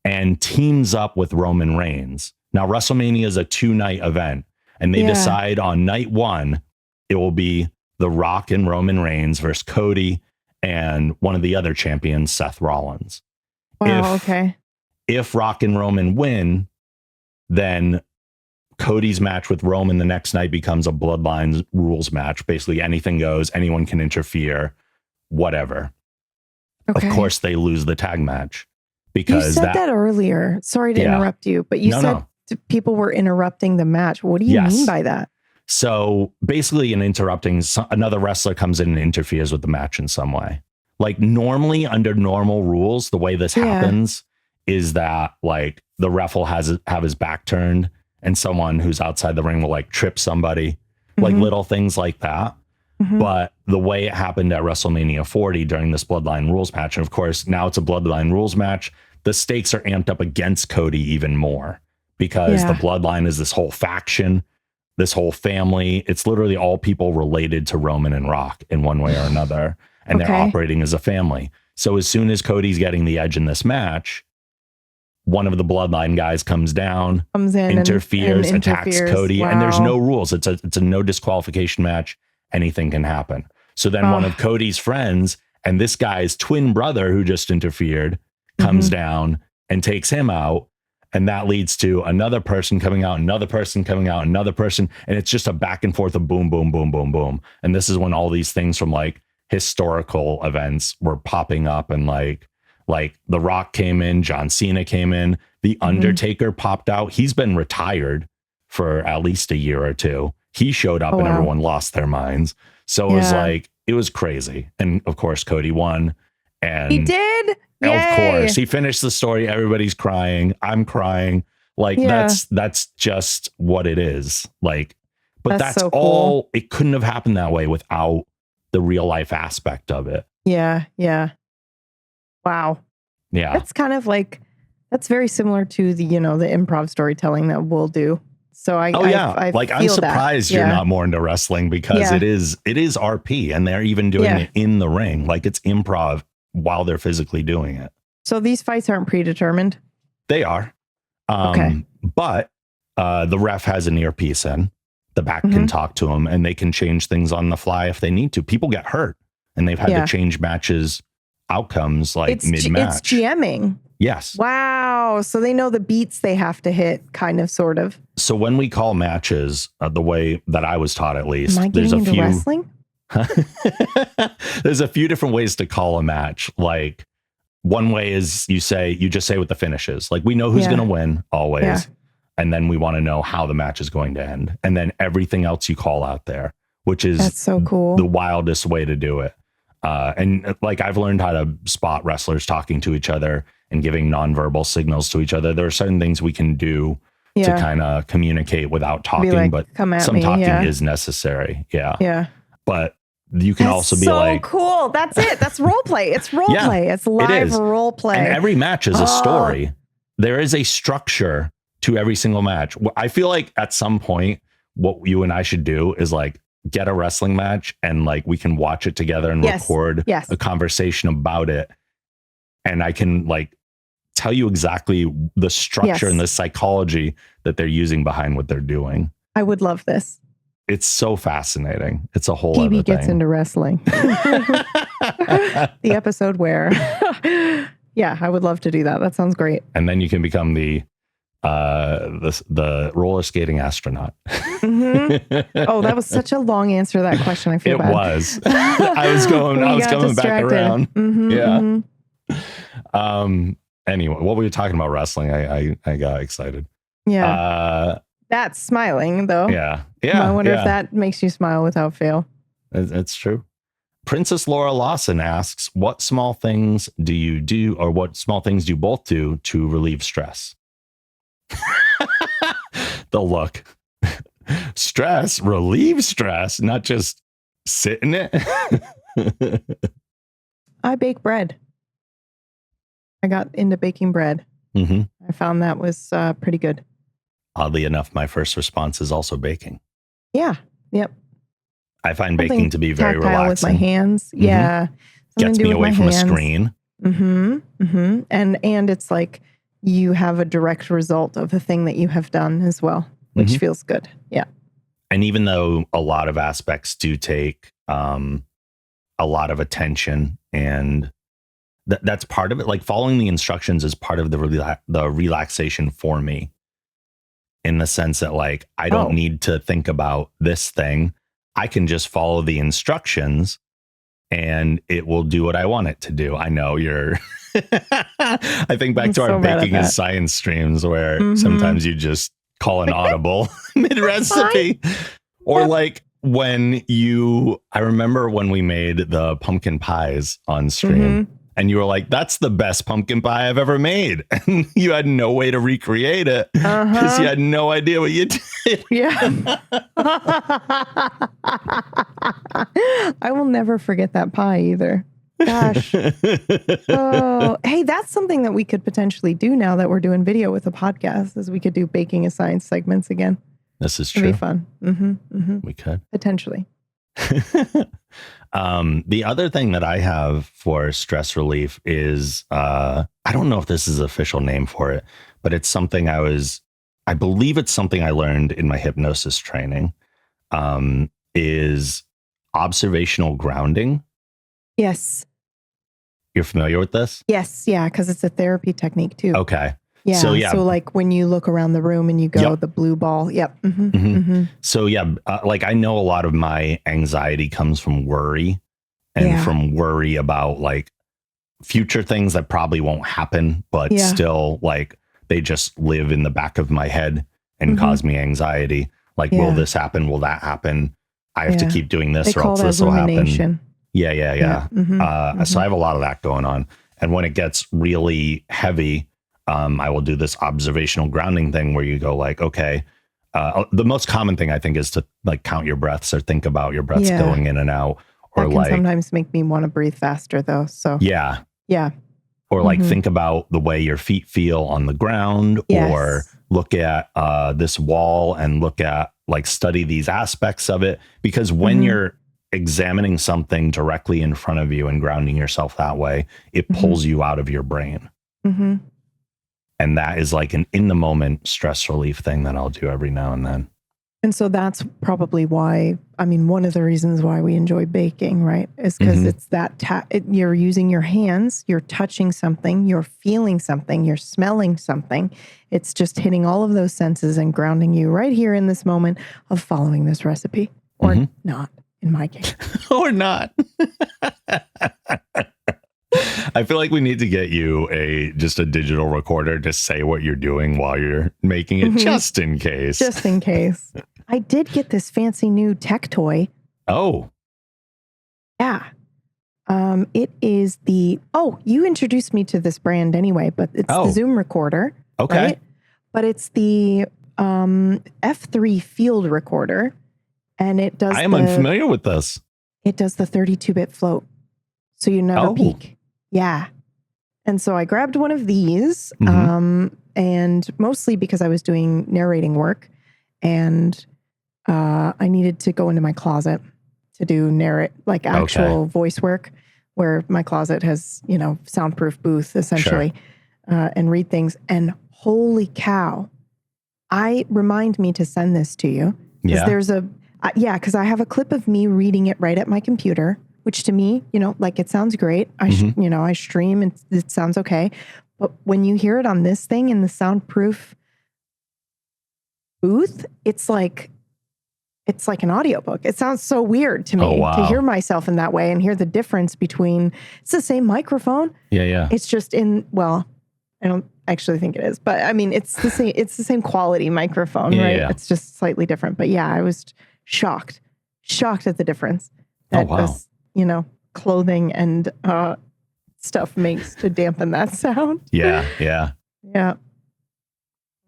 A: and teams up with Roman Reigns. Now, WrestleMania is a 2-night event, and they decide on night 1, it will be The Rock and Roman Reigns versus Cody and one of the other champions, Seth Rollins.
B: Wow, okay.
A: If Rock and Roman win, then Cody's match with Roman the next night becomes a Bloodline rules match. Basically, anything goes, anyone can interfere, whatever. Okay. Of course, they lose the tag match. Because
B: you said that earlier. Sorry to interrupt you, but you said people were interrupting the match. What do you mean by that?
A: So basically, in interrupting, another wrestler comes in and interferes with the match in some way. Like normally, under normal rules, the way this happens is that like the ref will have his back turned, and someone who's outside the ring will like trip somebody, like little things like that. But the way it happened at WrestleMania 40 during this Bloodline rules match, and of course now it's a Bloodline rules match, the stakes are amped up against Cody even more because the Bloodline is this whole faction, this whole family. It's literally all people related to Roman and Rock in one way or another, and they're operating as a family. So as soon as Cody's getting the edge in this match, one of the Bloodline guys comes in, interferes, attacks Cody, and there's no rules. It's a no disqualification match. Anything can happen. So then one of Cody's friends and this guy's twin brother who just interfered comes down and takes him out. And that leads to another person coming out, another person coming out, another person. And it's just a back and forth of boom, boom, boom, boom, boom. And this is when all these things from like historical events were popping up, and like The Rock came in, John Cena came in, The Undertaker popped out. He's been retired for at least a year or two. He showed up and everyone lost their minds. So it was like, it was crazy. And of course, Cody won. And
B: he did. Yay.
A: Of course, he finished the story. Everybody's crying. I'm crying. Like that's just what it is. Like, but that's so all. Cool. It couldn't have happened that way without the real life aspect of it.
B: Yeah. Yeah. Wow.
A: Yeah.
B: That's kind of like, that's very similar to the, the improv storytelling that we'll do. So I'm surprised you're not more into wrestling because it is RP, and they're even doing it in the ring. Like it's improv while they're physically doing it. So these fights aren't predetermined?
A: They are. But the ref has an earpiece in. The back can talk to them, and they can change things on the fly if they need to. People get hurt, and they've had to change matches outcomes like mid-match.
B: It's GMing.
A: Yes.
B: Wow. So they know the beats they have to hit, kind of, sort of.
A: So when we call matches, the way that I was taught, at least,
B: am I getting into wrestling?
A: There's a few different ways to call a match. Like one way is you just say what the finish is. Like we know who's going to win always. Yeah. And then we want to know how the match is going to end. And then everything else you call out there, which is
B: that's so cool.
A: The wildest way to do it. And like I've learned how to spot wrestlers talking to each other and giving nonverbal signals to each other. There are certain things we can do to kind of communicate without talking, but some talking is necessary. Yeah.
B: Yeah.
A: But you can also be like,
B: cool. That's it. That's role play. It's role play. It's live role play.
A: And every match is a story. There is a structure to every single match. I feel like at some point, what you and I should do is like get a wrestling match and like we can watch it together and record a conversation about it. And I can like tell you exactly the structure and the psychology that they're using behind what they're doing.
B: I would love this.
A: It's so fascinating. It's a whole
B: PB
A: other
B: gets
A: thing.
B: into wrestling. The episode where, I would love to do that. That sounds great.
A: And then you can become the roller skating astronaut.
B: Oh, that was such a long answer to that question. I feel bad.
A: It was. I was coming back around. Anyway, what were you talking about wrestling? I got excited.
B: Yeah. That's smiling though.
A: Yeah.
B: I wonder if that makes you smile without fail.
A: It's true. Princess Laura Lawson asks, what small things do you do, or what small things do you both do to relieve stress? The look. Stress, relieve stress, not just sit in it.
B: I bake bread. I got into baking bread.
A: Mm-hmm.
B: I found that was pretty good.
A: Oddly enough, my first response is also baking.
B: Yeah. Yep.
A: I find baking to be very relaxing.
B: With my hands.
A: Mm-hmm.
B: Yeah.
A: Gets me away from a screen.
B: Mm-hmm. Mm-hmm. And it's like you have a direct result of the thing that you have done as well, which feels good. Yeah.
A: And even though a lot of aspects do take a lot of attention, and that's part of it, like following the instructions is part of the relaxation for me, in the sense that like I don't need to think about this thing. I can just follow the instructions and it will do what I want it to do. I know you're I think back to our baking is science streams where sometimes you just call an audible mid recipe. Or like when I remember when we made the pumpkin pies on stream and you were like, that's the best pumpkin pie I've ever made. And you had no way to recreate it because you had no idea what you did.
B: Yeah. I will never forget that pie either. Gosh. Oh, hey, that's something that we could potentially do now that we're doing video with a podcast, is we could do baking and science segments again.
A: This is true.
B: It'd be fun.
A: We could.
B: Potentially.
A: The other thing that I have for stress relief is, I don't know if this is the official name for it, but it's something I believe it's something I learned in my hypnosis training, is observational grounding.
B: Yes.
A: You're familiar with this?
B: Yes. Yeah. Because it's a therapy technique too.
A: Okay.
B: Yeah. So like when you look around the room and you go, the blue ball. Yep.
A: So like I know a lot of my anxiety comes from worry and from worry about like future things that probably won't happen, but still like they just live in the back of my head and cause me anxiety. Like, will this happen? Will that happen? I have to keep doing this or else this will happen. Yeah. So I have a lot of that going on. And when it gets really heavy, I will do this observational grounding thing where you go like, okay, the most common thing I think is to like count your breaths or think about your breaths going in and out. Or
B: that can sometimes make me want to breathe faster though. So yeah.
A: Or like think about the way your feet feel on the ground, or look at this wall and look at like study these aspects of it. Because when you're examining something directly in front of you and grounding yourself that way, it pulls you out of your brain. And that is like an in the moment stress relief thing that I'll do every now and then.
B: And so that's probably why, I mean, one of the reasons why we enjoy baking, right? Is because it's that you're using your hands, you're touching something, you're feeling something, you're smelling something. It's just hitting all of those senses and grounding you right here in this moment of following this recipe, or not, in my case.
A: Or not. I feel like we need to get you just a digital recorder to say what you're doing while you're making it, just in case.
B: Just in case. I did get this fancy new tech toy.
A: Oh.
B: Yeah. It is you introduced me to this brand anyway, but it's the Zoom recorder.
A: Okay.
B: Right? But it's the F3 field recorder. And it does
A: I am unfamiliar with this.
B: It does the 32-bit float. So you never peak. Yeah. And so I grabbed one of these, and mostly because I was doing narrating work, and I needed to go into my closet to do actual voice work, where my closet has, soundproof booth essentially, and read things. And holy cow, remind me to send this to you.
A: Yeah.
B: There's because I have a clip of me reading it right at my computer, which to me, it sounds great. I stream and it sounds okay. But when you hear it on this thing in the soundproof booth, it's like an audiobook. It sounds so weird to me to hear myself in that way and hear the difference between, it's the same microphone.
A: Yeah.
B: It's just I don't actually think it is, but I mean, it's the same quality microphone, right? Yeah. It's just slightly different. But yeah, I was shocked at the difference that this, clothing and stuff makes to dampen that sound.
A: Yeah.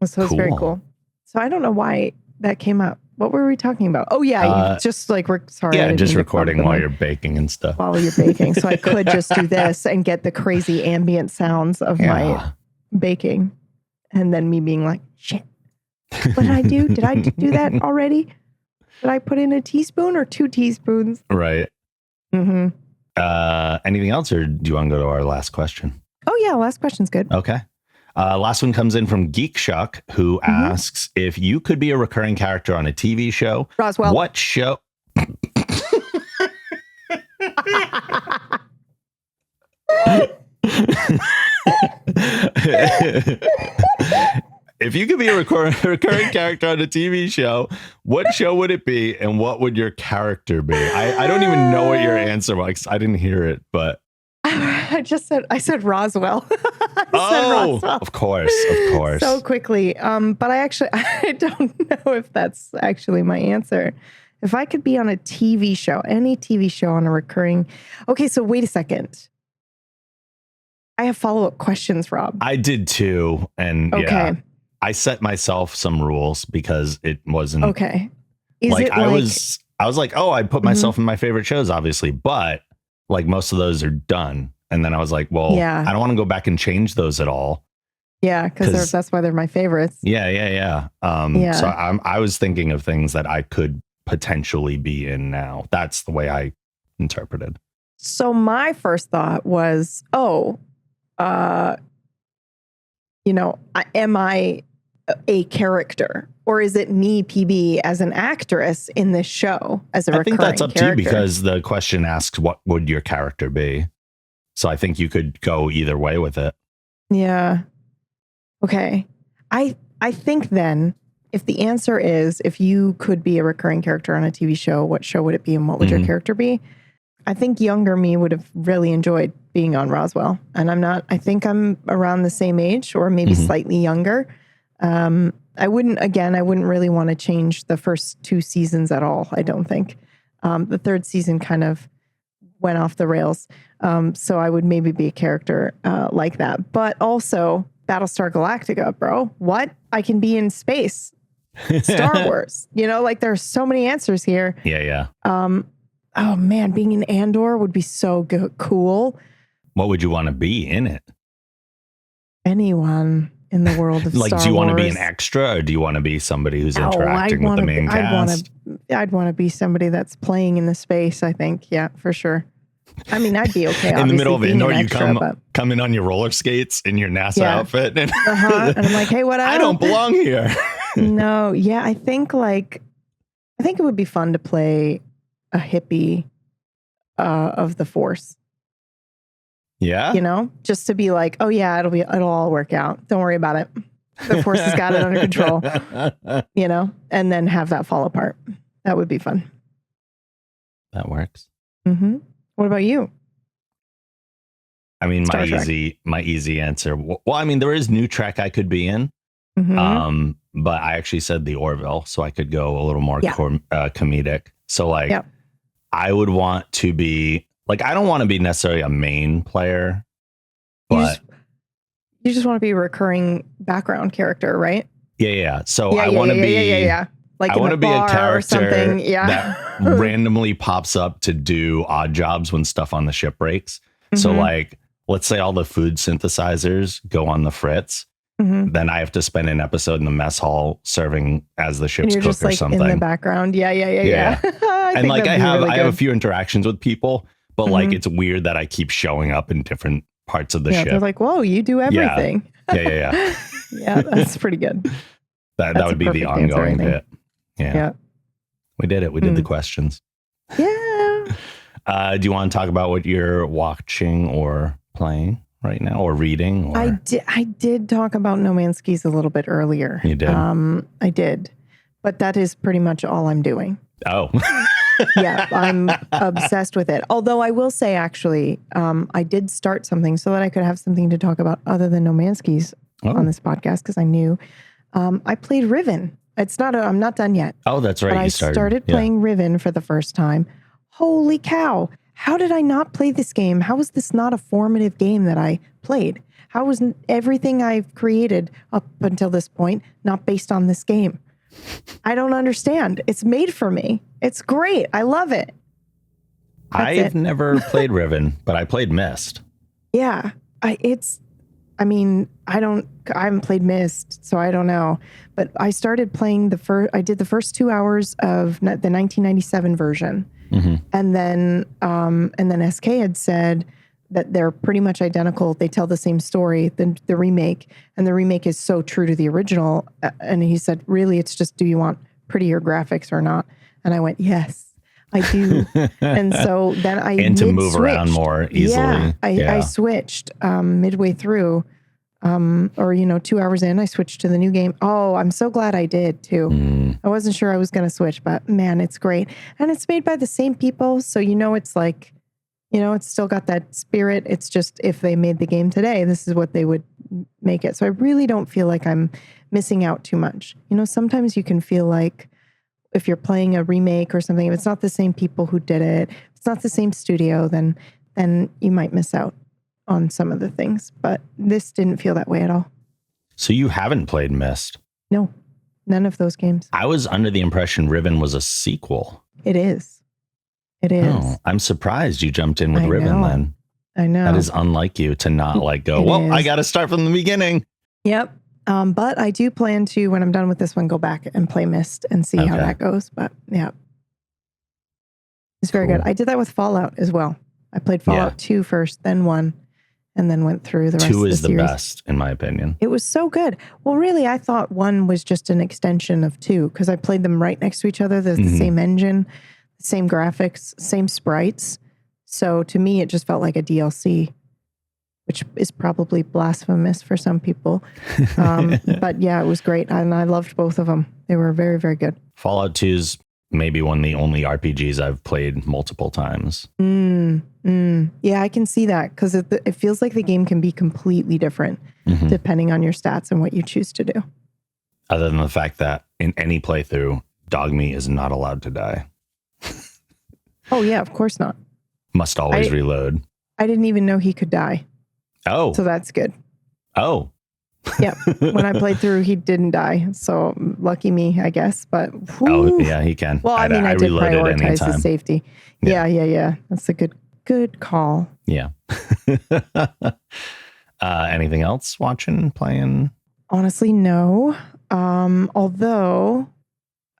B: So it's very cool. So I don't know why that came up, What were we talking about? Oh yeah, just like sorry.
A: Yeah, just recording while you're baking and stuff.
B: While you're baking, so I could just do this and get the crazy ambient sounds of my baking, and then me being like, "Shit, what did I do? Did I do that already? Did I put in a teaspoon or 2 teaspoons?"
A: Right.
B: Mm-hmm.
A: Anything else, or do you want to go to our last question?
B: Oh yeah, last question's good.
A: Okay. Last one comes in from Geek Shuck, who asks, if you could be a recurring character on a TV show,
B: Roswell,
A: what show? If you could be a recurring character on a TV show, what show would it be, and what would your character be? I don't even know what your answer was. I didn't hear it, but
B: I said Roswell.
A: Roswell. Of course.
B: So quickly. But I don't know if that's actually my answer. If I could be on a TV show, any TV show on a recurring. Okay, so wait a second. I have follow-up questions, Rob.
A: I did too. And yeah, I set myself some rules because it wasn't
B: okay.
A: I was like, oh, I put myself in my favorite shows, obviously, but like most of those are done. And then I was like, well, I don't want to go back and change those at all.
B: Yeah, because that's why they're my favorites.
A: Yeah. So I was thinking of things that I could potentially be in now. That's the way I interpreted.
B: So my first thought was, am I a character, or is it me, PB, as an actress in this show as a recurring character? I think that's up to you,
A: because the question asks, what would your character be? So I think you could go either way with it.
B: Yeah. Okay. I think then, if the answer is, if you could be a recurring character on a TV show, what show would it be and what would your character be? I think younger me would have really enjoyed being on Roswell. And I think I'm around the same age, or maybe slightly younger. I wouldn't really want to change the first 2 seasons at all, I don't think. The 3rd season kind of went off the rails. So I would maybe be a character like that. But also, Battlestar Galactica, bro. What? I can be in space. Star Wars. There's so many answers here.
A: Yeah.
B: Oh man, being in Andor would be so cool.
A: What would you want to be in it?
B: Anyone in the world of Star Wars.
A: Do you want to be an extra, or do you want to be somebody who's interacting with the main cast?
B: I'd want to be somebody that's playing in the space, I think. Yeah, for sure. I mean, I'd be okay.
A: In the middle of it, you come in on your roller skates in your NASA outfit. And,
B: and I'm like, hey, what up?
A: I don't belong here.
B: No, yeah, I think it would be fun to play a hippie of the Force.
A: Yeah.
B: Just to be like, oh yeah, it'll all work out. Don't worry about it. The Force has got it under control. And then have that fall apart. That would be fun.
A: That works.
B: Mm-hmm. What about you?
A: I mean, my easy answer. Well, I mean, there is new Trek I could be in. Mm-hmm. But I actually said the Orville, so I could go a little more comedic. So I would want to be I don't want to be necessarily a main player, but
B: you just want to be a recurring background character, right?
A: Yeah. So I want to be
B: like
A: I want to be a character
B: or something.
A: that randomly pops up to do odd jobs when stuff on the ship breaks. Mm-hmm. So let's say all the food synthesizers go on the fritz. Mm-hmm. Then I have to spend an episode in the mess hall serving as the ship's cook or something
B: in the background. Yeah.
A: And I have a fefew interactions with people, but it's weird that I keep showing up in different parts of the ship.
B: They're like, whoa, you do everything.
A: Yeah.
B: Yeah, that's pretty good.
A: That would be the ongoing bit. Yeah. We did it. We did the questions.
B: Yeah.
A: Do you want to talk about what you're watching or playing right now, or reading? Or?
B: I did talk about No Man's Skis a little bit earlier.
A: You did?
B: I did. But that is pretty much all I'm doing.
A: Oh.
B: Yeah, I'm obsessed with it. Although I will say, actually, I did start something so that I could have something to talk about other than No Man's Skis on this podcast, because I knew I played Riven. I'm not done yet.
A: Oh, that's right.
B: But I started playing Riven for the first time. Holy cow. How did I not play this game? How was this not a formative game that I played? How was everything I've created up until this point not based on this game? I don't understand. It's made for me. It's great. I love it.
A: I've never played Riven, but I played Myst.
B: Yeah. I haven't played Myst, so I don't know. But I started playing I did the first 2 hours of the 1997 version. Mm-hmm. And then SK had said that they're pretty much identical. They tell the same story, the remake, and the remake is so true to the original. And he said, really, it's just, do you want prettier graphics or not? And I went, yes, I do. And so then
A: and to move around more easily.
B: I switched midway through, or 2 hours in, I switched to the new game. Oh, I'm so glad I did too. I wasn't sure I was going to switch, but man, it's great. And it's made by the same people. So, it's like, it's still got that spirit. It's just, if they made the game today, this is what they would make it. So I really don't feel like I'm missing out too much. Sometimes you can feel like if you're playing a remake or something, if it's not the same people who did it, if it's not the same studio, then you might miss out on some of the things. But this didn't feel that way at all.
A: So you haven't played Myst?
B: No, none of those games.
A: I was under the impression Riven was a sequel.
B: It is. It is.
A: Oh, I'm surprised you jumped in with Riven then.
B: I know.
A: That is unlike you to not go, I got to start from the beginning.
B: Yep. But I do plan to, when I'm done with this one, go back and play Myst and see how that goes. But yeah, it's very good. I did that with Fallout as well. I played Fallout 2 first, then 1, and then went through the rest of the series. 2 is the best,
A: in my opinion.
B: It was so good. Well, really, I thought 1 was just an extension of 2 because I played them right next to each other. There's the same engine, same graphics, same sprites. So to me, it just felt like a DLC, which is probably blasphemous for some people. But yeah, it was great. And I loved both of them. They were very, very good.
A: Fallout 2 is maybe one of the only RPGs I've played multiple times.
B: Yeah, I can see that because it feels like the game can be completely different depending on your stats and what you choose to do.
A: Other than the fact that in any playthrough, Dogmeat is not allowed to die.
B: Oh, yeah, of course not.
A: Must always reload.
B: I didn't even know he could die.
A: Oh.
B: So that's good.
A: Oh.
B: Yeah. When I played through, he didn't die. So lucky me, I guess. But
A: oh, yeah, he can.
B: Well, I did prioritize his safety. Yeah. That's a good call.
A: Yeah. Anything else watching, playing?
B: Honestly, no. Although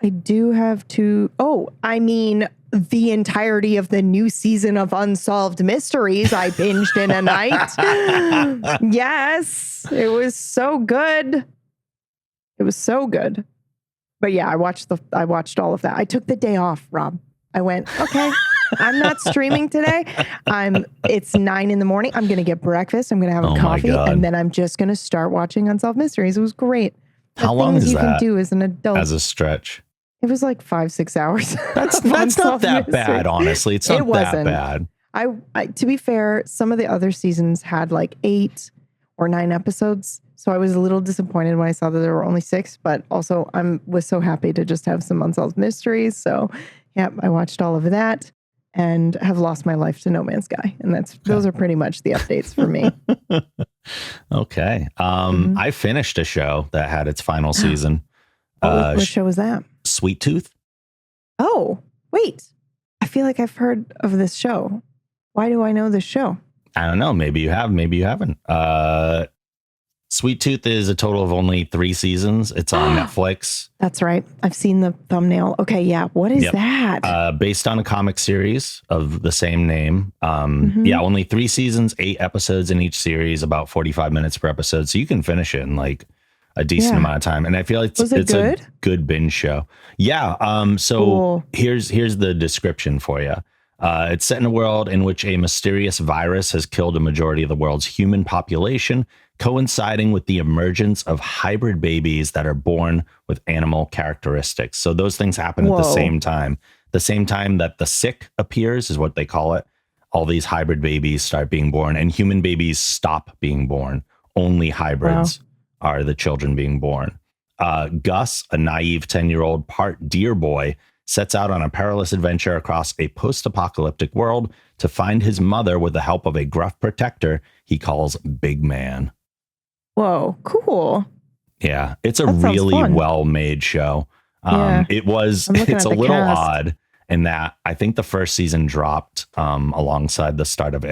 B: I do have to. The entirety of the new season of Unsolved Mysteries I binged in a night. Yes, it was so good. It was so good. But yeah, I watched all of that. I took the day off, Rob. I went, okay, I'm not streaming today. It's 9 a.m. I'm going to get breakfast. I'm going to have a coffee, and then I'm just going to start watching Unsolved Mysteries. It was great.
A: How long is that? You
B: can do as an adult
A: as a stretch?
B: It was like 5-6 hours.
A: That's not that bad, honestly. It's not that bad.
B: I to be fair, some of the other seasons had like 8 or 9 episodes. So I was a little disappointed when I saw that there were only 6, but also was so happy to just have some Unsolved Mysteries. So yeah, I watched all of that and have lost my life to No Man's Sky. And those are pretty much the updates for me.
A: Okay. I finished a show that had its final season.
B: What show was that?
A: Sweet Tooth.
B: Oh, wait. I feel like I've heard of this show. Why do I know this show?
A: I don't know. Maybe you have, maybe you haven't. Sweet Tooth is a total of only 3 seasons. It's on Netflix.
B: That's right. I've seen the thumbnail. Okay, yeah. What is that?
A: Based on a comic series of the same name. Yeah, only 3 seasons, 8 episodes in each series, about 45 minutes per episode. So you can finish it in like a decent amount of time. And I feel like it's a good binge show. Yeah. So here's the description for you. It's set in a world in which a mysterious virus has killed a majority of the world's human population, coinciding with the emergence of hybrid babies that are born with animal characteristics. So those things happen at the same time. The same time that the sick appears is what they call it. All these hybrid babies start being born, and human babies stop being born. Only hybrids are the children being born. Gus, a naive 10-year-old part deer boy, sets out on a perilous adventure across a post-apocalyptic world to find his mother with the help of a gruff protector he calls Big Man.
B: Whoa, cool.
A: Yeah, it's a really well-made show. It's a little odd in that I think the first season dropped alongside the start of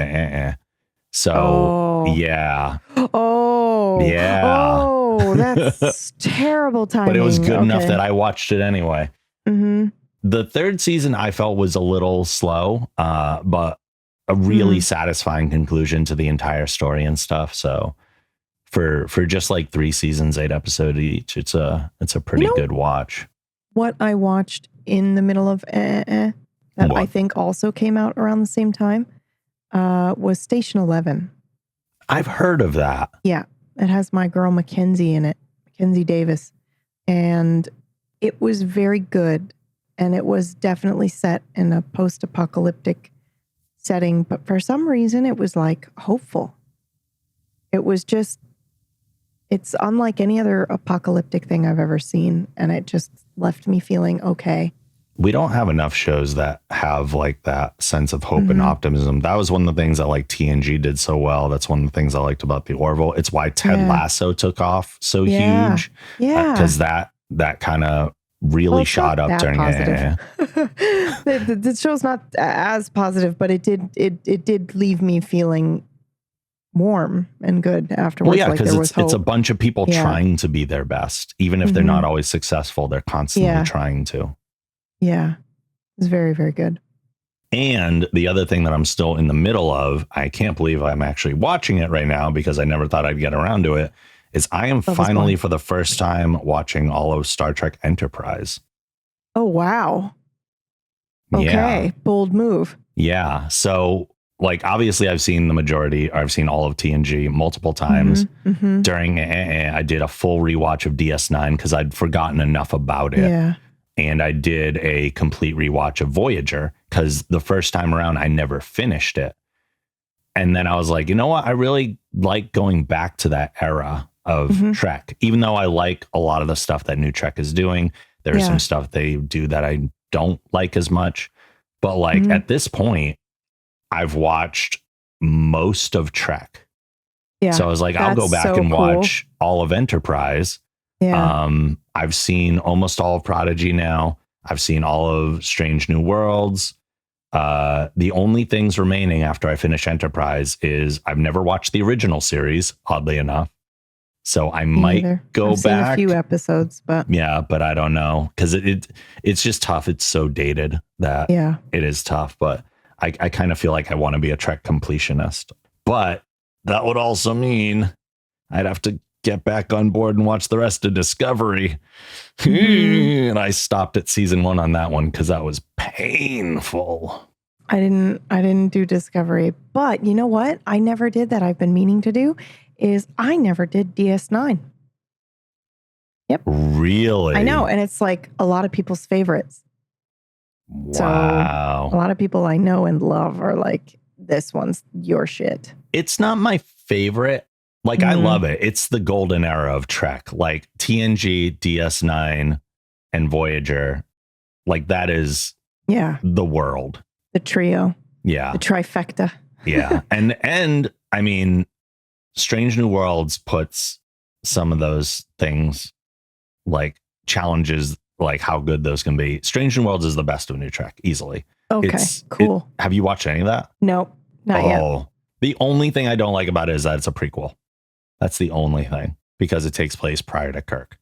A: So yeah.
B: That's terrible timing.
A: But it was good enough that I watched it anyway.
B: Mm-hmm.
A: The third season I felt was a little slow, but a really satisfying conclusion to the entire story and stuff. So for just like 3 seasons, 8 episodes each, it's a pretty good watch.
B: What I watched in the middle of that I think also came out around the same time was Station 11.
A: I've heard of that.
B: Yeah. It has my girl Mackenzie in it, Mackenzie Davis. And it was very good. And it was definitely set in a post-apocalyptic setting. But for some reason, it was like hopeful. It was just, it's unlike any other apocalyptic thing I've ever seen. And it just left me feeling okay.
A: We don't have enough shows that have like that sense of hope and optimism. That was one of the things that like TNG did so well. That's one of the things I liked about the Orville. It's why Ted Lasso took off so huge.
B: Yeah.
A: Because that kind of really shot up during it.
B: The show's not as positive, but it did leave me feeling warm and good afterwards.
A: Well, yeah, because it's a bunch of people trying to be their best. Even if they're not always successful, they're constantly trying to.
B: Yeah, it's very, very good.
A: And the other thing that I'm still in the middle of, I can't believe I'm actually watching it right now because I never thought I'd get around to it, is I am finally for the first time watching all of Star Trek Enterprise.
B: Oh, wow. Okay, yeah. Bold move.
A: Yeah. So, like, obviously I've seen the majority, or I've seen all of TNG multiple times. During I did a full rewatch of DS9 because I'd forgotten enough about it.
B: Yeah.
A: And I did a complete rewatch of Voyager because the first time around I never finished it. And then I was like, you know what? I really like going back to that era of Trek, even though I like a lot of the stuff that New Trek is doing. There's some stuff they do that I don't like as much. But like at this point, I've watched most of Trek. Yeah, so I was like, I'll go back and watch all of Enterprise. Yeah. I've seen almost all of Prodigy now. I've seen all of Strange New Worlds. The only things remaining after I finish Enterprise is I've never watched the original series, oddly enough. So I might go
B: I've
A: back.
B: Seen a few episodes, but
A: but I don't know because it's just tough. It's so dated that it is tough. But I kind of feel like I want to be a Trek completionist. But that would also mean I'd have to get back on board and watch the rest of Discovery. And I stopped at season 1 on that one because that was painful.
B: I didn't do Discovery, but you know what? I never did that. I've been meaning to do is I never did DS9. Yep.
A: Really?
B: I know. And it's like a lot of people's favorites.
A: Wow.
B: So a lot of people I know and love are like, this one's your shit.
A: It's not my favorite. Like, I love it. It's the golden era of Trek. Like TNG, DS9, and Voyager. Like, that is the world.
B: The trio.
A: Yeah.
B: The trifecta.
A: Yeah. And I mean, Strange New Worlds puts some of those things, like challenges, like how good those can be. Strange New Worlds is the best of New Trek, easily.
B: Okay, cool.
A: Have you watched any of that?
B: Nope, not yet.
A: The only thing I don't like about it is that it's a prequel. That's the only thing, because it takes place prior to Kirk.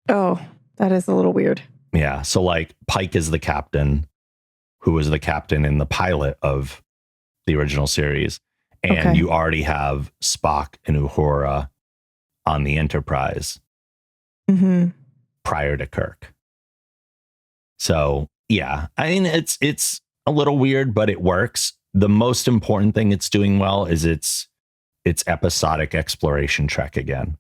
B: Oh, that is a little weird.
A: Yeah. So like Pike is the captain, who was the captain in the pilot of the original series. And you already have Spock and Uhura on the Enterprise prior to Kirk. So yeah, I mean, it's a little weird, but it works. The most important thing it's doing well is it's episodic exploration Trek again,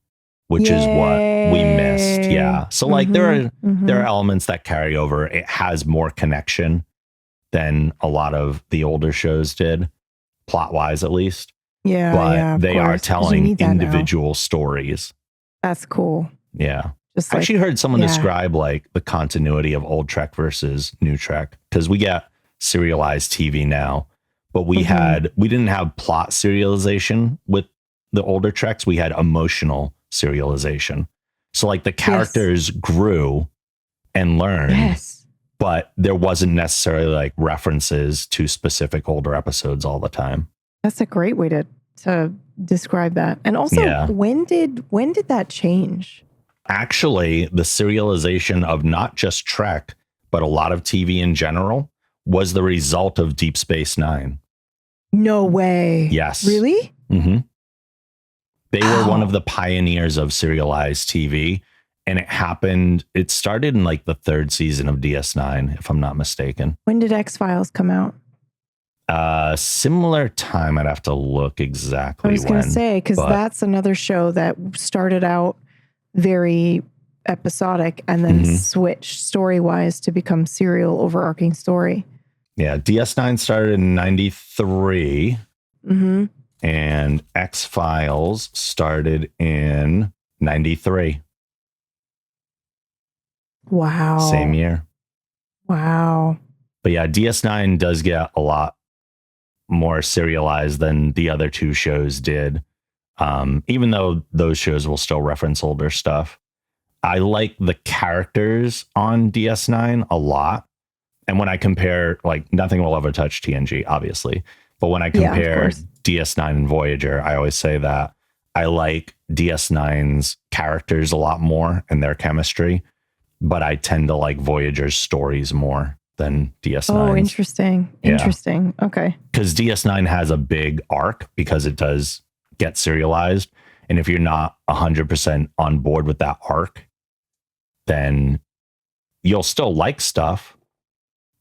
A: which is what we missed. Yeah. So like there are elements that carry over. It has more connection than a lot of the older shows did, plot wise at least.
B: Yeah.
A: But they are telling individual stories.
B: That's cool.
A: Yeah. I actually heard someone describe like the continuity of old Trek versus new Trek, because we get serialized TV now. But we didn't have plot serialization with the older Treks. We had emotional serialization. So like the characters grew and learn.
B: Yes.
A: But there wasn't necessarily like references to specific older episodes all the time.
B: That's a great way to describe that. And also, when did that change?
A: Actually, the serialization of not just Trek, but a lot of TV in general was the result of Deep Space Nine.
B: No way.
A: Yes.
B: Really?
A: Mm-hmm. They were one of the pioneers of serialized TV. And it started in like the third season of DS9, if I'm not mistaken.
B: When did X-Files come out?
A: Similar time. I'd have to look exactly when.
B: I was going to say, because that's another show that started out very episodic and then switched story-wise to become serial overarching story.
A: Yeah, DS9 started in 93. Mm-hmm. And X-Files started in 93.
B: Wow.
A: Same year.
B: Wow.
A: But yeah, DS9 does get a lot more serialized than the other two shows did. Even though those shows will still reference older stuff. I like the characters on DS9 a lot. And when I compare, like, nothing will ever touch TNG, obviously. But when I compare DS9 and Voyager, I always say that I like DS9's characters a lot more and their chemistry. But I tend to like Voyager's stories more than DS9.
B: Oh, interesting. Yeah. Interesting. Okay.
A: Because DS9 has a big arc because it does get serialized. And if you're not 100% on board with that arc, then you'll still like stuff,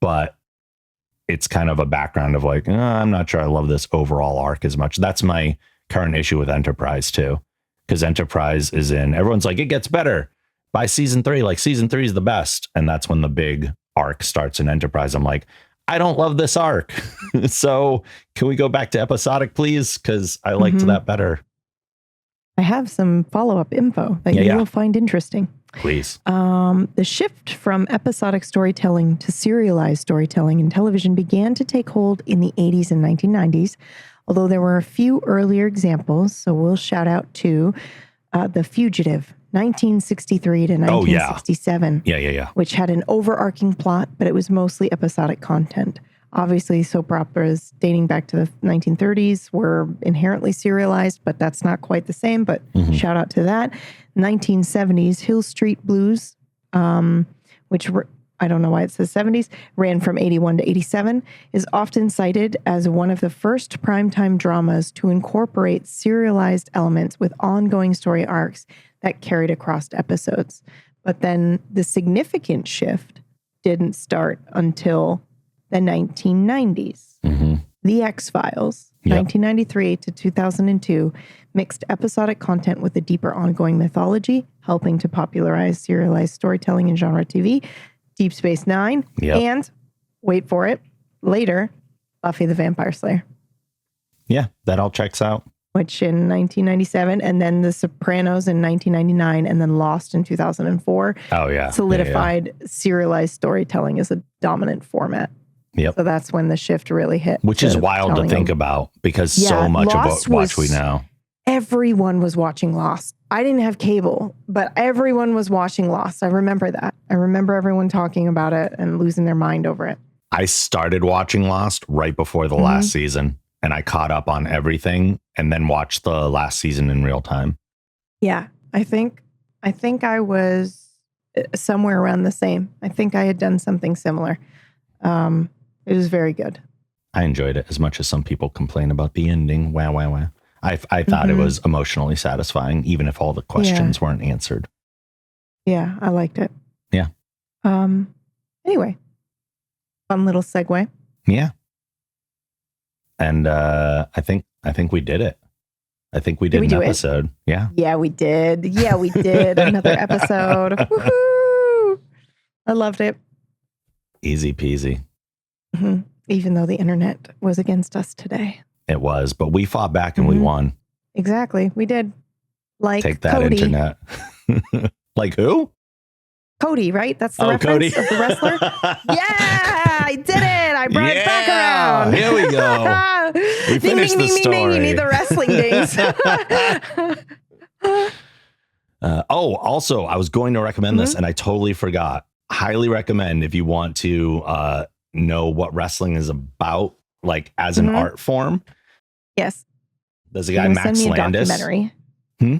A: but it's kind of a background of like, I'm not sure I love this overall arc as much. That's my current issue with Enterprise too. Because Enterprise is everyone's like, it gets better by season 3. Like season 3 is the best. And that's when the big arc starts in Enterprise. I'm like, I don't love this arc. So can we go back to episodic, please? Because I liked that better.
B: I have some follow-up info that you will find interesting.
A: Please.
B: The shift from episodic storytelling to serialized storytelling in television began to take hold in the 80s and 1990s, although there were a few earlier examples. So we'll shout out to The Fugitive, 1963 to 1967.
A: Yeah.
B: Which had an overarching plot, but it was mostly episodic content. Obviously, soap operas dating back to the 1930s were inherently serialized, but that's not quite the same. But shout out to that. 1970s, Hill Street Blues, which I don't know why it says 70s, ran from 81 to 87, is often cited as one of the first primetime dramas to incorporate serialized elements with ongoing story arcs that carried across episodes. But then the significant shift didn't start until the 1990s. The X-Files, 1993 to 2002, mixed episodic content with a deeper ongoing mythology, helping to popularize serialized storytelling in genre TV. Deep Space Nine, and, wait for it, later, Buffy the Vampire Slayer.
A: Yeah, that all checks out.
B: Which in 1997, and then The Sopranos in 1999, and then Lost in 2004.
A: Oh, yeah.
B: Solidified serialized storytelling as a dominant format.
A: Yep.
B: So that's when the shift really hit.
A: Which is wild to think about because so much of what we know.
B: Everyone was watching Lost. I didn't have cable, but everyone was watching Lost. I remember that. I remember everyone talking about it and losing their mind over it.
A: I started watching Lost right before the last season, and I caught up on everything and then watched the last season in real time.
B: Yeah, I think I was somewhere around the same. I think I had done something similar. It was very good.
A: I enjoyed it as much as some people complain about the ending. Wow. I thought it was emotionally satisfying, even if all the questions weren't answered.
B: Yeah, I liked it.
A: Yeah.
B: Anyway, fun little segue.
A: Yeah. And I think we did it. I think we did an episode. Yeah.
B: Yeah, we did. Another episode. Woohoo! I loved it.
A: Easy peasy.
B: Even though the internet was against us today.
A: It was, but we fought back and we won.
B: Exactly. We did. Like
A: Take that,
B: Cody.
A: Internet. Like who?
B: Cody, right? That's the reference
A: Cody.
B: of the wrestler? Yeah, I did it. I brought it back around.
A: Here we go. We finished the story.
B: Ding. You need the wrestling dings.
A: Also, I was going to recommend this and I totally forgot. highly recommend if you want to know what wrestling is about, like as an art form.
B: Yes.
A: There's a guy, Max Landis.
B: Documentary.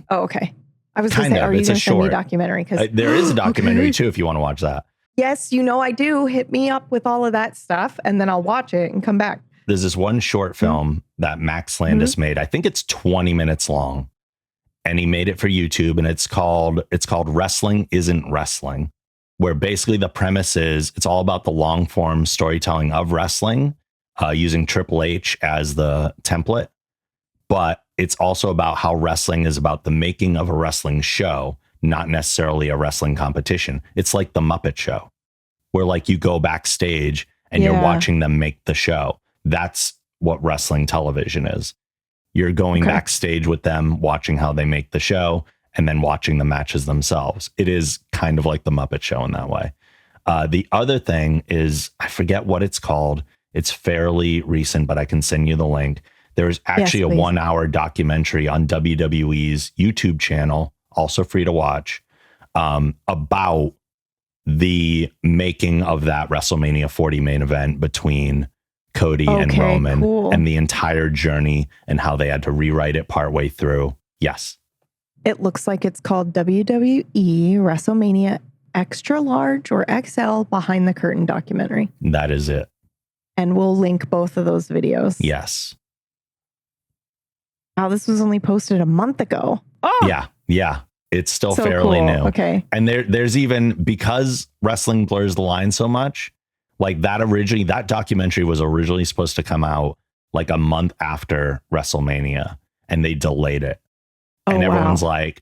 B: Oh, okay. I was going to say, are you going to send me a documentary? Because
A: there is a documentary too, if you want to watch that.
B: Yes, I do. Hit me up with all of that stuff, and then I'll watch it and come back.
A: There's this one short film that Max Landis made. I think it's 20 minutes long, and he made it for YouTube, and it's called Wrestling Isn't Wrestling, where basically the premise is it's all about the long form storytelling of wrestling, using Triple H as the template. But it's also about how wrestling is about the making of a wrestling show, not necessarily a wrestling competition. It's like the Muppet Show, where like you go backstage and you're watching them make the show. That's what wrestling television is. You're going backstage with them, watching how they make the show, and then watching the matches themselves. It is kind of like the Muppet Show in that way. The other thing is, I forget what it's called. It's fairly recent, but I can send you the link. There's actually a 1 hour documentary on WWE's YouTube channel, also free to watch, about the making of that WrestleMania 40 main event between Cody and Roman and the entire journey and how they had to rewrite it partway through. Yes.
B: It looks like it's called WWE WrestleMania Extra Large or XL Behind the Curtain documentary.
A: That is it.
B: And we'll link both of those videos.
A: Yes.
B: Wow, this was only posted a month ago. Oh!
A: Yeah. It's still fairly new.
B: Okay.
A: And there's even, because wrestling blurs the line so much, like that documentary was originally supposed to come out like a month after WrestleMania, and they delayed it. And everyone's like,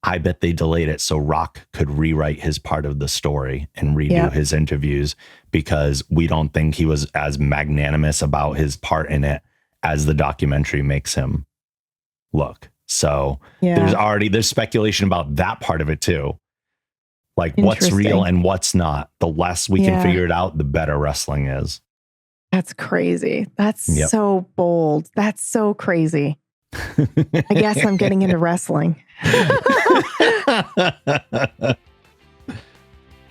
A: I bet they delayed it so Rock could rewrite his part of the story and redo his interviews, because we don't think he was as magnanimous about his part in it as the documentary makes him look. So there's speculation about that part of it too. Like what's real and what's not. The less we can figure it out, the better wrestling is.
B: That's crazy. That's so bold. That's so crazy. I guess I'm getting into wrestling.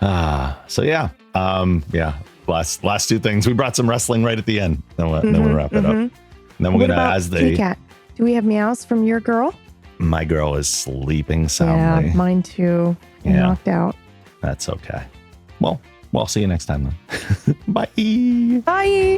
A: Last two things. We brought some wrestling right at the end. Then we'll wrap it up. And then we're gonna
B: Cat. Do we have meows from your girl?
A: My girl is sleeping soundly.
B: Yeah, mine too. Knocked out.
A: That's okay. Well, see you next time then. Bye.
B: Bye.